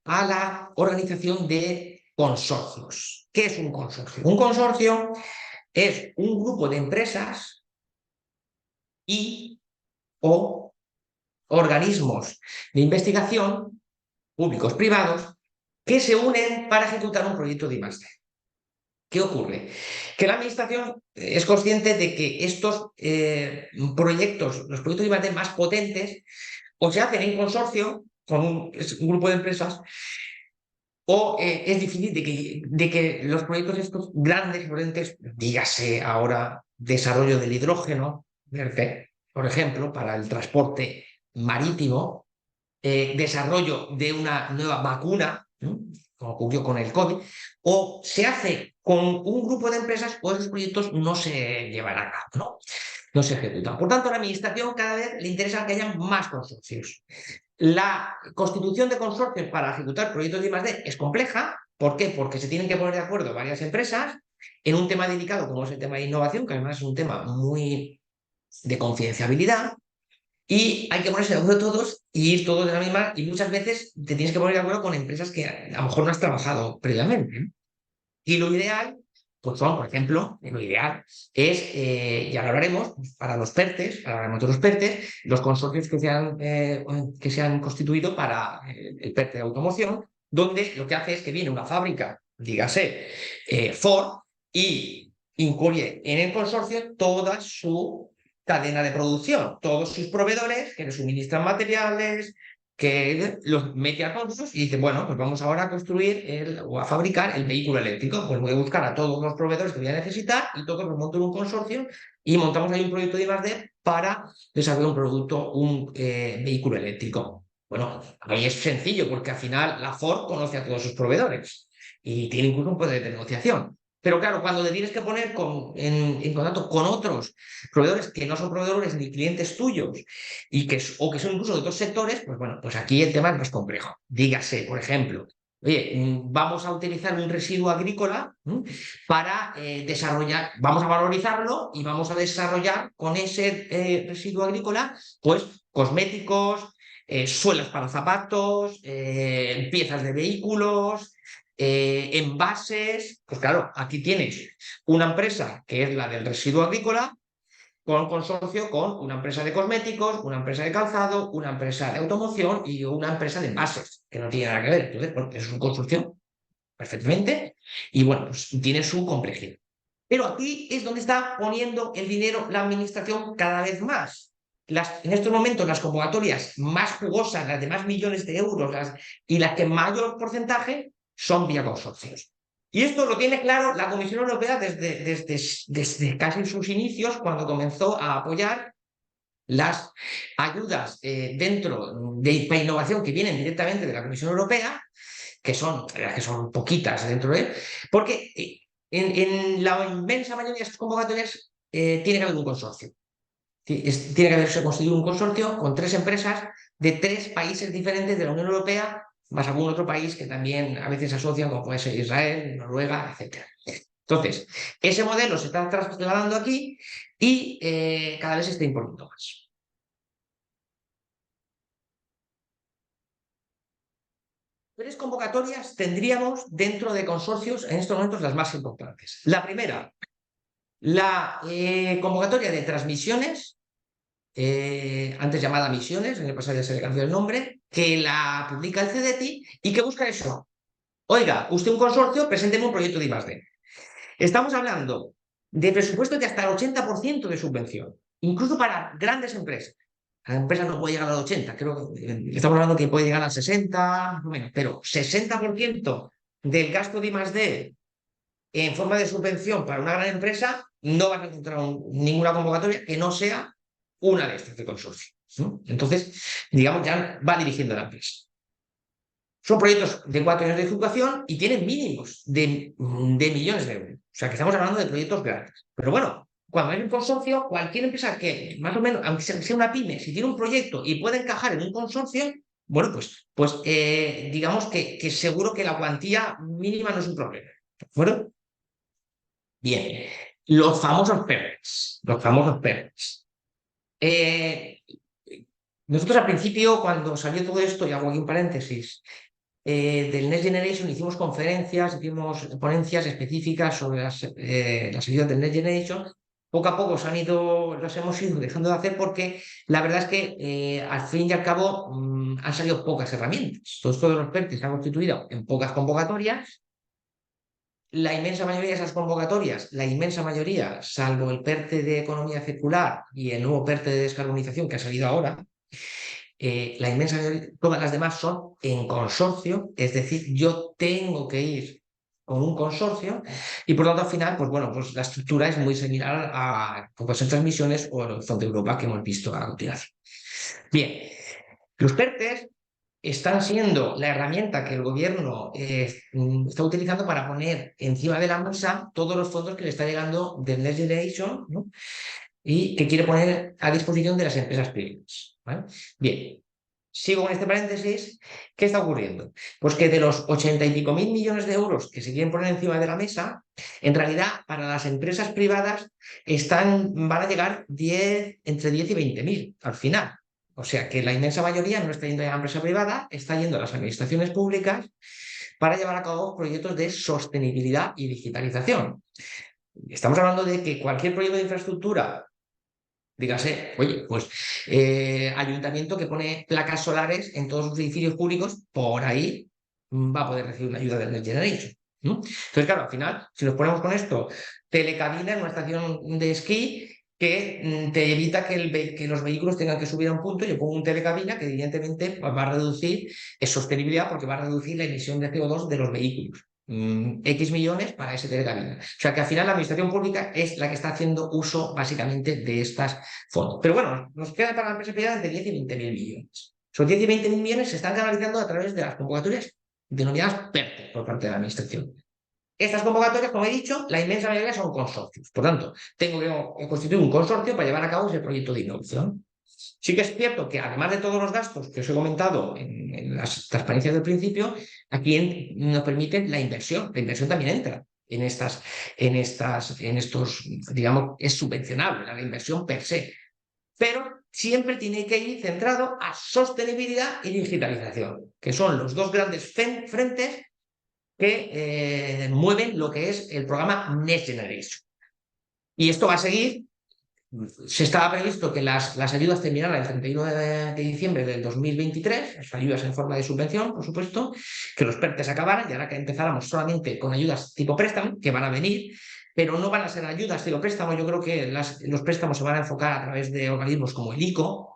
la organización de consorcios. ¿Qué es un consorcio? Un consorcio es un grupo de empresas y o organismos de investigación, públicos, privados, que se unen para ejecutar un proyecto de I+D. ¿Qué ocurre? Que la administración es consciente de que estos proyectos, los proyectos de I+D más potentes, o se hacen en consorcio con un grupo de empresas, o es difícil de que los proyectos estos grandes, potentes, dígase ahora desarrollo del hidrógeno verde, por ejemplo, para el transporte marítimo, desarrollo de una nueva vacuna, ¿no? Como ocurrió con el COVID, o se hace con un grupo de empresas o esos proyectos no se llevan a cabo, ¿no? No se ejecutan. Por tanto, a la administración cada vez le interesa que haya más consorcios. La constitución de consorcios para ejecutar proyectos de I+D es compleja. ¿Por qué? Porque se tienen que poner de acuerdo varias empresas en un tema delicado como es el tema de innovación, que además es un tema muy de confidencialidad, y hay que ponerse de acuerdo todos y ir todos de la misma, y muchas veces te tienes que poner de acuerdo con empresas que a lo mejor no has trabajado previamente. Y lo ideal, pues son, por ejemplo, lo ideal es, ya lo hablaremos, para los PERTES, para los PERTES, los consorcios que se han constituido para el PERTE de automoción, donde lo que hace es que viene una fábrica, dígase Ford, y incluye en el consorcio toda su cadena de producción, todos sus proveedores que le suministran materiales, que los mete a todos y dice, bueno, pues vamos ahora a construir o a fabricar el vehículo eléctrico. Pues voy a buscar a todos los proveedores que voy a necesitar y todos los monto en un consorcio y montamos ahí un proyecto de I+D para desarrollar un producto, un vehículo eléctrico. Bueno, ahí es sencillo porque al final la Ford conoce a todos sus proveedores y tiene incluso un poder de negociación. Pero claro, cuando te tienes que poner en contacto con otros proveedores que no son proveedores ni clientes tuyos o que son incluso de otros sectores, pues bueno, pues aquí el tema es más complejo. Dígase, por ejemplo, oye, vamos a utilizar un residuo agrícola para desarrollar, vamos a valorizarlo y vamos a desarrollar con ese residuo agrícola, pues cosméticos, suelas para zapatos, piezas de vehículos, envases. Pues claro, aquí tienes una empresa que es la del residuo agrícola, con consorcio con una empresa de cosméticos, una empresa de calzado, una empresa de automoción y una empresa de envases, que no tiene nada que ver. Entonces, bueno, es una construcción perfectamente y bueno, pues tiene su complejidad. Pero aquí es donde está poniendo el dinero la administración cada vez más. En estos momentos las convocatorias más jugosas, las de más millones de euros y las que mayor porcentaje son vía consorcios. Y esto lo tiene claro la Comisión Europea desde casi sus inicios, cuando comenzó a apoyar las ayudas dentro de la innovación que vienen directamente de la Comisión Europea, que son poquitas dentro de, porque en la inmensa mayoría de estas convocatorias tiene que haber un consorcio. Tiene que haberse constituido un consorcio con 3 empresas de 3 países diferentes de la Unión Europea, más algún otro país que también a veces asocian, como puede ser Israel, Noruega, etc. Entonces, ese modelo se está trasladando aquí y cada vez se está imponiendo más. 3 convocatorias tendríamos dentro de consorcios en estos momentos las más importantes. La primera, la convocatoria de transmisiones, antes llamada misiones, en el pasado ya se le cambió el nombre, que la publica el CEDETI y que busca eso. Oiga, usted un consorcio, presénteme un proyecto de I+D. Estamos hablando de presupuestos de hasta el 80% de subvención, incluso para grandes empresas. La empresa no puede llegar al 80, creo que estamos hablando que puede llegar al 60, más o menos, pero 60% del gasto de I+D en forma de subvención para una gran empresa, no vas a encontrar ninguna convocatoria que no sea una de estas de consorcio, ¿no? Entonces, digamos, ya va dirigiendo la empresa. Son proyectos de 4 años de ejecución y tienen mínimos de millones de euros. O sea, que estamos hablando de proyectos grandes. Pero bueno, cuando hay un consorcio, cualquier empresa que, más o menos, aunque sea una pyme, si tiene un proyecto y puede encajar en un consorcio, bueno, digamos que seguro que la cuantía mínima no es un problema. ¿De acuerdo? Bien, los famosos PERTES. Los famosos PERTES. Nosotros al principio, cuando salió todo esto, y hago aquí un paréntesis, del Next Generation hicimos conferencias, hicimos ponencias específicas sobre las ayudas del Next Generation. Poco a poco las hemos ido dejando de hacer porque la verdad es que al fin y al cabo han salido pocas herramientas. Todo esto de los PERTES se ha constituido en pocas convocatorias. La inmensa mayoría de esas convocatorias, la inmensa mayoría, salvo el PERTE de economía circular y el nuevo PERTE de descarbonización que ha salido ahora, la inmensa mayoría, todas las demás son en consorcio, es decir, yo tengo que ir con un consorcio y por lo tanto al final, pues bueno, pues la estructura es muy similar a pues, en transmisiones o el Horizonte Europa que hemos visto a continuación. Bien, los PERTES están siendo la herramienta que el gobierno está utilizando para poner encima de la mesa todos los fondos que le está llegando del Next Generation, ¿no? Y que quiere poner a disposición de las empresas privadas, ¿vale? Bien, sigo con este paréntesis. ¿Qué está ocurriendo? Pues que de los 80 y pico mil millones de euros que se quieren poner encima de la mesa, en realidad para las empresas privadas van a llegar entre 10 y 20 mil al final. O sea que la inmensa mayoría no está yendo a la empresa privada, está yendo a las administraciones públicas para llevar a cabo proyectos de sostenibilidad y digitalización. Estamos hablando de que cualquier proyecto de infraestructura, dígase, oye, pues ayuntamiento que pone placas solares en todos sus edificios públicos, por ahí va a poder recibir una ayuda del Next Generation, ¿no? Entonces, claro, al final, si nos ponemos con esto, telecabina en una estación de esquí que te evita que los vehículos tengan que subir a un punto, yo pongo un telecabina que evidentemente va a reducir, es sostenibilidad porque va a reducir la emisión de CO2 de los vehículos. X millones para ese telecabina. O sea que al final la administración pública es la que está haciendo uso básicamente de estas fondos. Pero bueno, nos queda para la empresa privada entre 10 y 20 mil millones. Esos 10 y 20 mil millones se están canalizando a través de las convocatorias denominadas PERTE por parte de la administración. Estas convocatorias, como he dicho, la inmensa mayoría son consorcios. Por tanto, tengo que constituir un consorcio para llevar a cabo ese proyecto de innovación. Sí que es cierto que además de todos los gastos que os he comentado en las transparencias del principio, aquí nos permiten la inversión. La inversión también entra en estos, digamos, es subvencionable la inversión per se. Pero siempre tiene que ir centrado a sostenibilidad y digitalización, que son los dos grandes frentes que mueven lo que es el programa Next Generation. Y esto va a seguir. Se estaba previsto que las ayudas terminaran el 31 de diciembre del 2023, las ayudas en forma de subvención, por supuesto, que los PERTES acabaran y ahora que empezáramos solamente con ayudas tipo préstamo, que van a venir, pero no van a ser ayudas tipo préstamo. Yo creo que los préstamos se van a enfocar a través de organismos como el ICO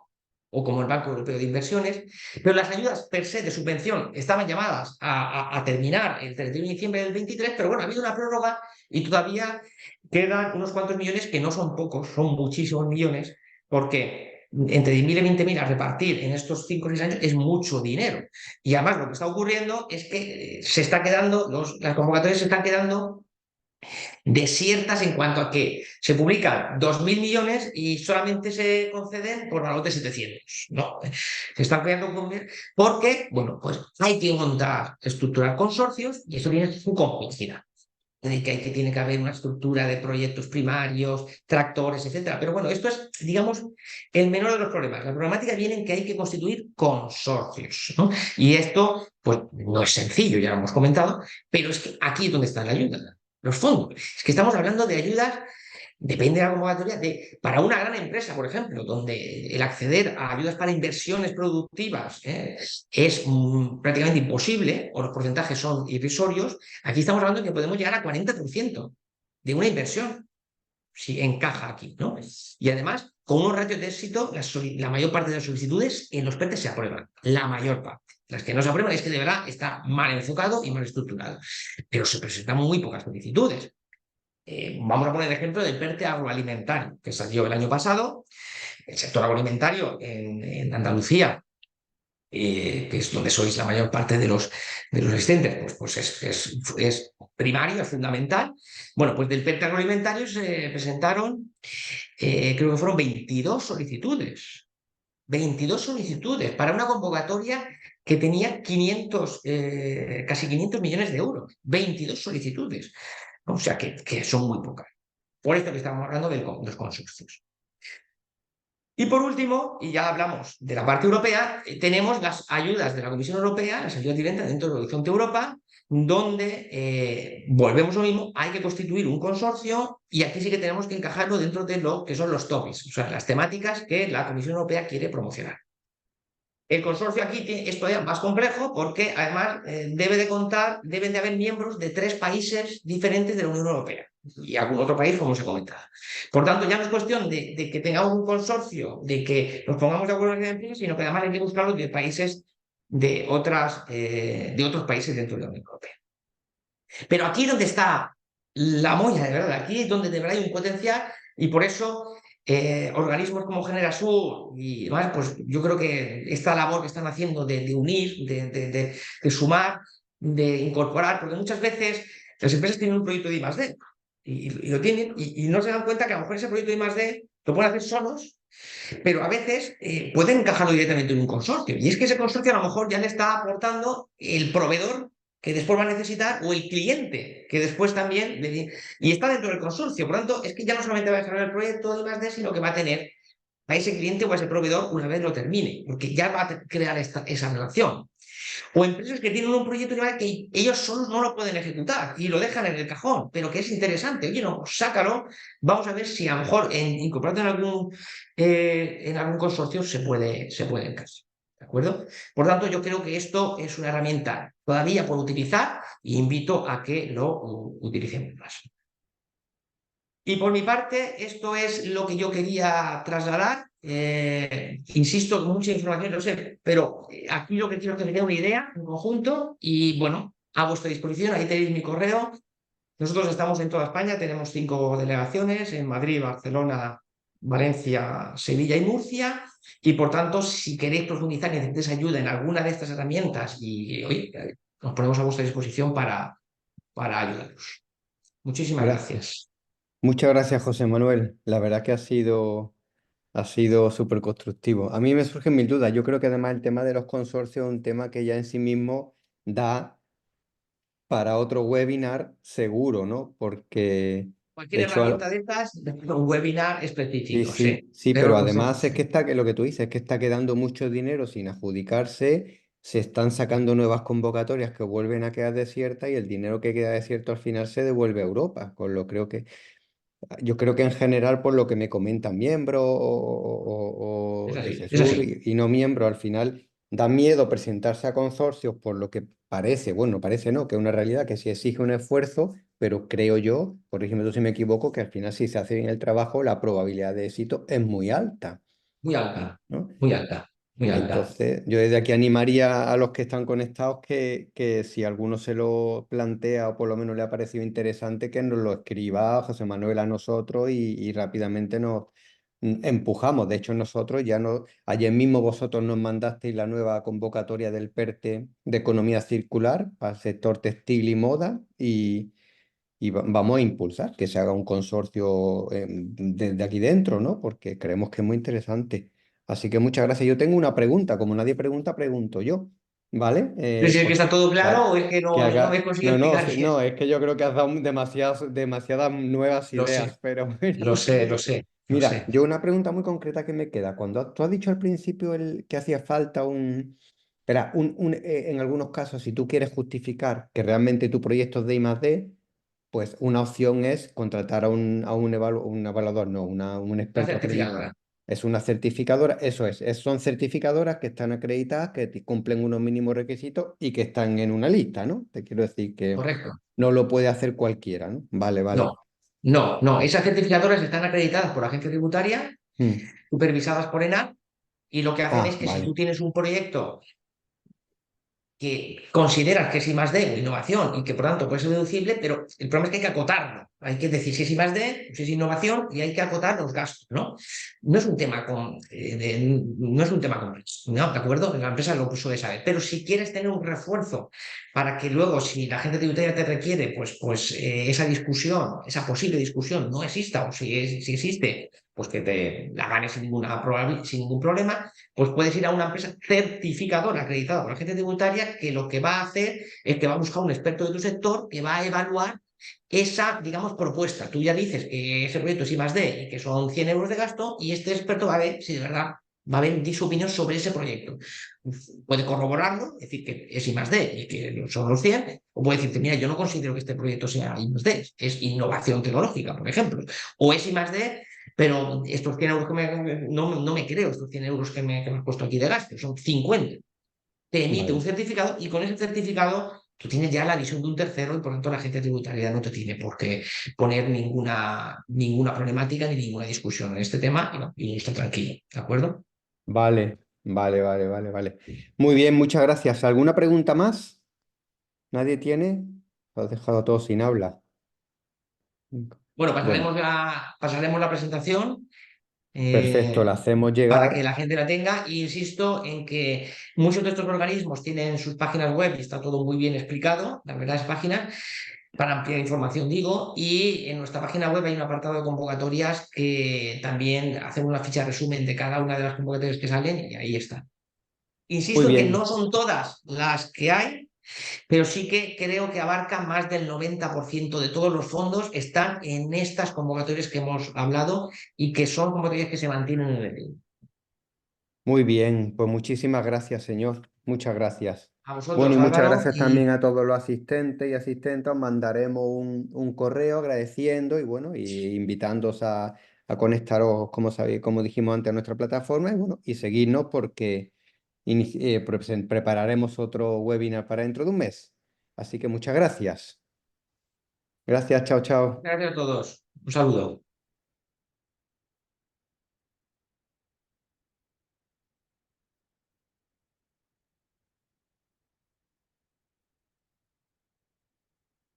o como el Banco Europeo de Inversiones, pero las ayudas per se de subvención estaban llamadas a terminar el 31 de diciembre del 23, pero bueno, ha habido una prórroga y todavía quedan unos cuantos millones que no son pocos, son muchísimos millones, porque entre 10.000 y 20.000 a repartir en estos 5 o 6 años es mucho dinero. Y además lo que está ocurriendo es que las convocatorias se están quedando desiertas en cuanto a que se publican 2.000 millones y solamente se conceden por valor de 700. No, se están creando porque, bueno, pues hay que montar, estructurar consorcios y eso tiene su complejidad. Que tiene que haber una estructura de proyectos primarios, tractores, etcétera. Pero bueno, esto es, digamos, el menor de los problemas. La problemática viene en que hay que constituir consorcios, ¿no? Y esto, pues, no es sencillo, ya lo hemos comentado, pero es que aquí es donde está la ayuda, los fondos. Es que estamos hablando de ayudas. Depende de la convocatoria, para una gran empresa, por ejemplo, donde el acceder a ayudas para inversiones productivas es prácticamente imposible, o los porcentajes son irrisorios, aquí estamos hablando de que podemos llegar a 40% de una inversión, si encaja aquí, ¿no? Y además, con unos ratios de éxito, la mayor parte de las solicitudes en los PERTES se aprueban, la mayor parte. Las que no se aprueban es que de verdad está mal enfocado y mal estructurado. Pero se presentan muy pocas solicitudes. Vamos a poner el ejemplo del PERTE agroalimentario, que salió el año pasado. El sector agroalimentario en Andalucía, que es donde sois la mayor parte de los asistentes, pues es primario, es fundamental. Bueno, pues del PERTE agroalimentario se presentaron, creo que fueron 22 solicitudes. 22 solicitudes para una convocatoria que tenía 500, casi 500 millones de euros. 22 solicitudes. O sea que son muy pocas. Por esto que estamos hablando de los consorcios. Y por último, y ya hablamos de la parte europea, tenemos las ayudas de la Comisión Europea, las ayudas directas dentro del Horizonte Europa, donde volvemos a lo mismo, hay que constituir un consorcio y aquí sí que tenemos que encajarlo dentro de lo que son los topics, o sea, las temáticas que la Comisión Europea quiere promocionar. El consorcio aquí es todavía más complejo porque además deben de haber miembros de 3 países diferentes de la Unión Europea y algún otro país, como se comentaba. Por tanto, ya no es cuestión de que tengamos un consorcio, de que nos pongamos de acuerdo en el empresas, sino que además hay que buscarlo de países de otros países dentro de la Unión Europea. Pero aquí es donde está la molla, de verdad, aquí es donde de verdad hay un potencial y por eso organismos como Generasur y demás, pues yo creo que esta labor que están haciendo de unir, de sumar, de incorporar, porque muchas veces las empresas tienen un proyecto de I+D y lo tienen y no se dan cuenta que a lo mejor ese proyecto de I+D lo pueden hacer solos, pero a veces pueden encajarlo directamente en un consorcio. Y es que ese consorcio a lo mejor ya le está aportando el proveedor que después va a necesitar o el cliente que después también, y está dentro del consorcio. Por lo tanto, es que ya no solamente va a desarrollar el proyecto de I+D, sino que va a tener a ese cliente o a ese proveedor una vez lo termine, porque ya va a crear esa relación. O empresas que tienen un proyecto que ellos solos no lo pueden ejecutar y lo dejan en el cajón, pero que es interesante. Oye, no, pues sácalo. Vamos a ver si a lo mejor incorporado en algún consorcio se puede encajar. ¿De acuerdo? Por tanto, yo creo que esto es una herramienta todavía por utilizar e invito a que lo utilicemos más. Y por mi parte, esto es lo que yo quería trasladar. Insisto, con mucha información, lo sé, pero aquí lo que quiero es que me dé una idea en conjunto y bueno, a vuestra disposición, ahí tenéis mi correo. Nosotros estamos en toda España, tenemos 5 delegaciones en Madrid, Barcelona, Valencia, Sevilla y Murcia. Y por tanto, si queréis profundizar y necesitáis ayuda en alguna de estas herramientas, y hoy nos ponemos a vuestra disposición para ayudaros. Muchísimas Gracias. gracias. Muchas gracias, José Manuel. La verdad que ha sido súper constructivo. A mí me surgen mil dudas. Yo creo que además el tema de los consorcios es un tema que ya en sí mismo da para otro webinar seguro, ¿no? Porque, de Cualquier hecho, herramienta de estas, un webinar sí, específico, sí. sí, sí, Pero pero los además consorcios, es que sí. está, que lo que tú dices, es que está quedando mucho dinero sin adjudicarse, se están sacando nuevas convocatorias que vuelven a quedar desiertas y el dinero que queda desierto al final se devuelve a Europa, con lo yo creo que en general, por lo que me comentan miembros Es o de así, es CESUR así. y no miembros, al final da miedo presentarse a consorcios por lo que parece, bueno, parece no, que es una realidad que sí exige un esfuerzo, pero creo yo, corrígeme tú si me equivoco, que al final si se hace bien el trabajo, la probabilidad de éxito es muy alta, Muy alta, ¿no? muy alta, muy alta. Entonces, yo desde aquí animaría a los que están conectados que si alguno se lo plantea o por lo menos le ha parecido interesante, que nos lo escriba a José Manuel a nosotros y rápidamente nos empujamos. De hecho, nosotros ya no, ayer mismo vosotros nos mandasteis la nueva convocatoria del PERTE de economía circular para el sector textil y moda y vamos a impulsar que se haga un consorcio desde aquí dentro, ¿no? Porque creemos que es muy interesante. Así que muchas gracias. Yo tengo una pregunta. Como nadie pregunta, pregunto yo. ¿Vale? No sé si es que está todo claro o es que Que no me he haga... conseguido No, no, explicar bien. no, es que yo creo que has dado demasiadas nuevas Lo sé, ideas, pero lo bueno. sé, lo sé, lo Mira, sé. yo una pregunta muy concreta que me queda. Cuando tú has dicho al principio que hacía falta Espera, en algunos casos, si tú quieres justificar que realmente tu proyecto es de I+D, pues una opción es contratar un evaluador, no, un Una experto acreditado. certificadora. Es una certificadora, eso son certificadoras que están acreditadas, que cumplen unos mínimos requisitos y que están en una lista, ¿no? Te quiero decir que Correcto. no lo puede hacer cualquiera, ¿no? Vale, No, vale. no. Esas certificadoras están acreditadas por la agencia tributaria, Mm. supervisadas por ENAC, y lo que hacen es Ah, que si tú vale. tienes un proyecto que consideras que es I+D o innovación y que por tanto puede ser deducible, pero el problema es que hay que acotarlo. Hay que decir si es I+D, si es innovación y hay que acotar los gastos, ¿no? No es un tema, no es un tema complejo, ¿no? ¿De acuerdo? La empresa lo suele saber. Pero si quieres tener un refuerzo para que luego, si la gente tributaria te requiere, esa discusión, esa posible discusión no exista, o si existe, pues que te la ganes sin ningún problema, pues puedes ir a una empresa certificadora acreditada por la agencia tributaria que lo que va a hacer es que va a buscar un experto de tu sector que va a evaluar esa, digamos, propuesta. Tú ya dices que ese proyecto es I+D y que son 100 euros de gasto y este experto va a ver si de verdad va a ver su opinión sobre ese proyecto. Puede corroborarlo, decir que es I+D y que son los 100, o puede decirte, mira, yo no considero que este proyecto sea I+D, es innovación tecnológica, por ejemplo, o es I+D, pero estos 100 euros no me creo, estos 100 euros que me has puesto aquí de gasto, son 50. Te emite un Vale. certificado y con ese certificado tú tienes ya la visión de un tercero y por lo tanto la agencia tributaria no te tiene por qué poner ninguna problemática ni ninguna discusión en este tema y está tranquilo, ¿de acuerdo? Vale, vale, vale, vale, vale. Muy bien, muchas gracias. ¿Alguna pregunta más? ¿Nadie tiene? Lo has dejado todo sin habla. Bueno, Bueno, pasaremos la presentación perfecto, la hacemos para que llegar. la gente la tenga. E insisto en que muchos de estos organismos tienen sus páginas web y está todo muy bien explicado, las verdades páginas, para ampliar información, digo, y en nuestra página web hay un apartado de convocatorias que también hacen una ficha de resumen de cada una de las convocatorias que salen y ahí está. Muy Insisto en que no bien, son todas las que hay, pero sí que creo que abarca más del 90% de todos los fondos están en estas convocatorias que hemos hablado y que son convocatorias que se mantienen en el tiempo. muy bien. Pues muchísimas gracias, señor. Muchas gracias. A Bueno, vosotros, y muchas Álvaro, gracias y también a todos los asistentes y asistentas. Os mandaremos un correo agradeciendo y bueno, y invitándoos a conectaros, como sabéis, como dijimos antes, a nuestra plataforma y bueno, y seguirnos porque prepararemos otro webinar para dentro de un mes. Así que muchas gracias. Gracias, chao, chao. gracias a todos. Un saludo.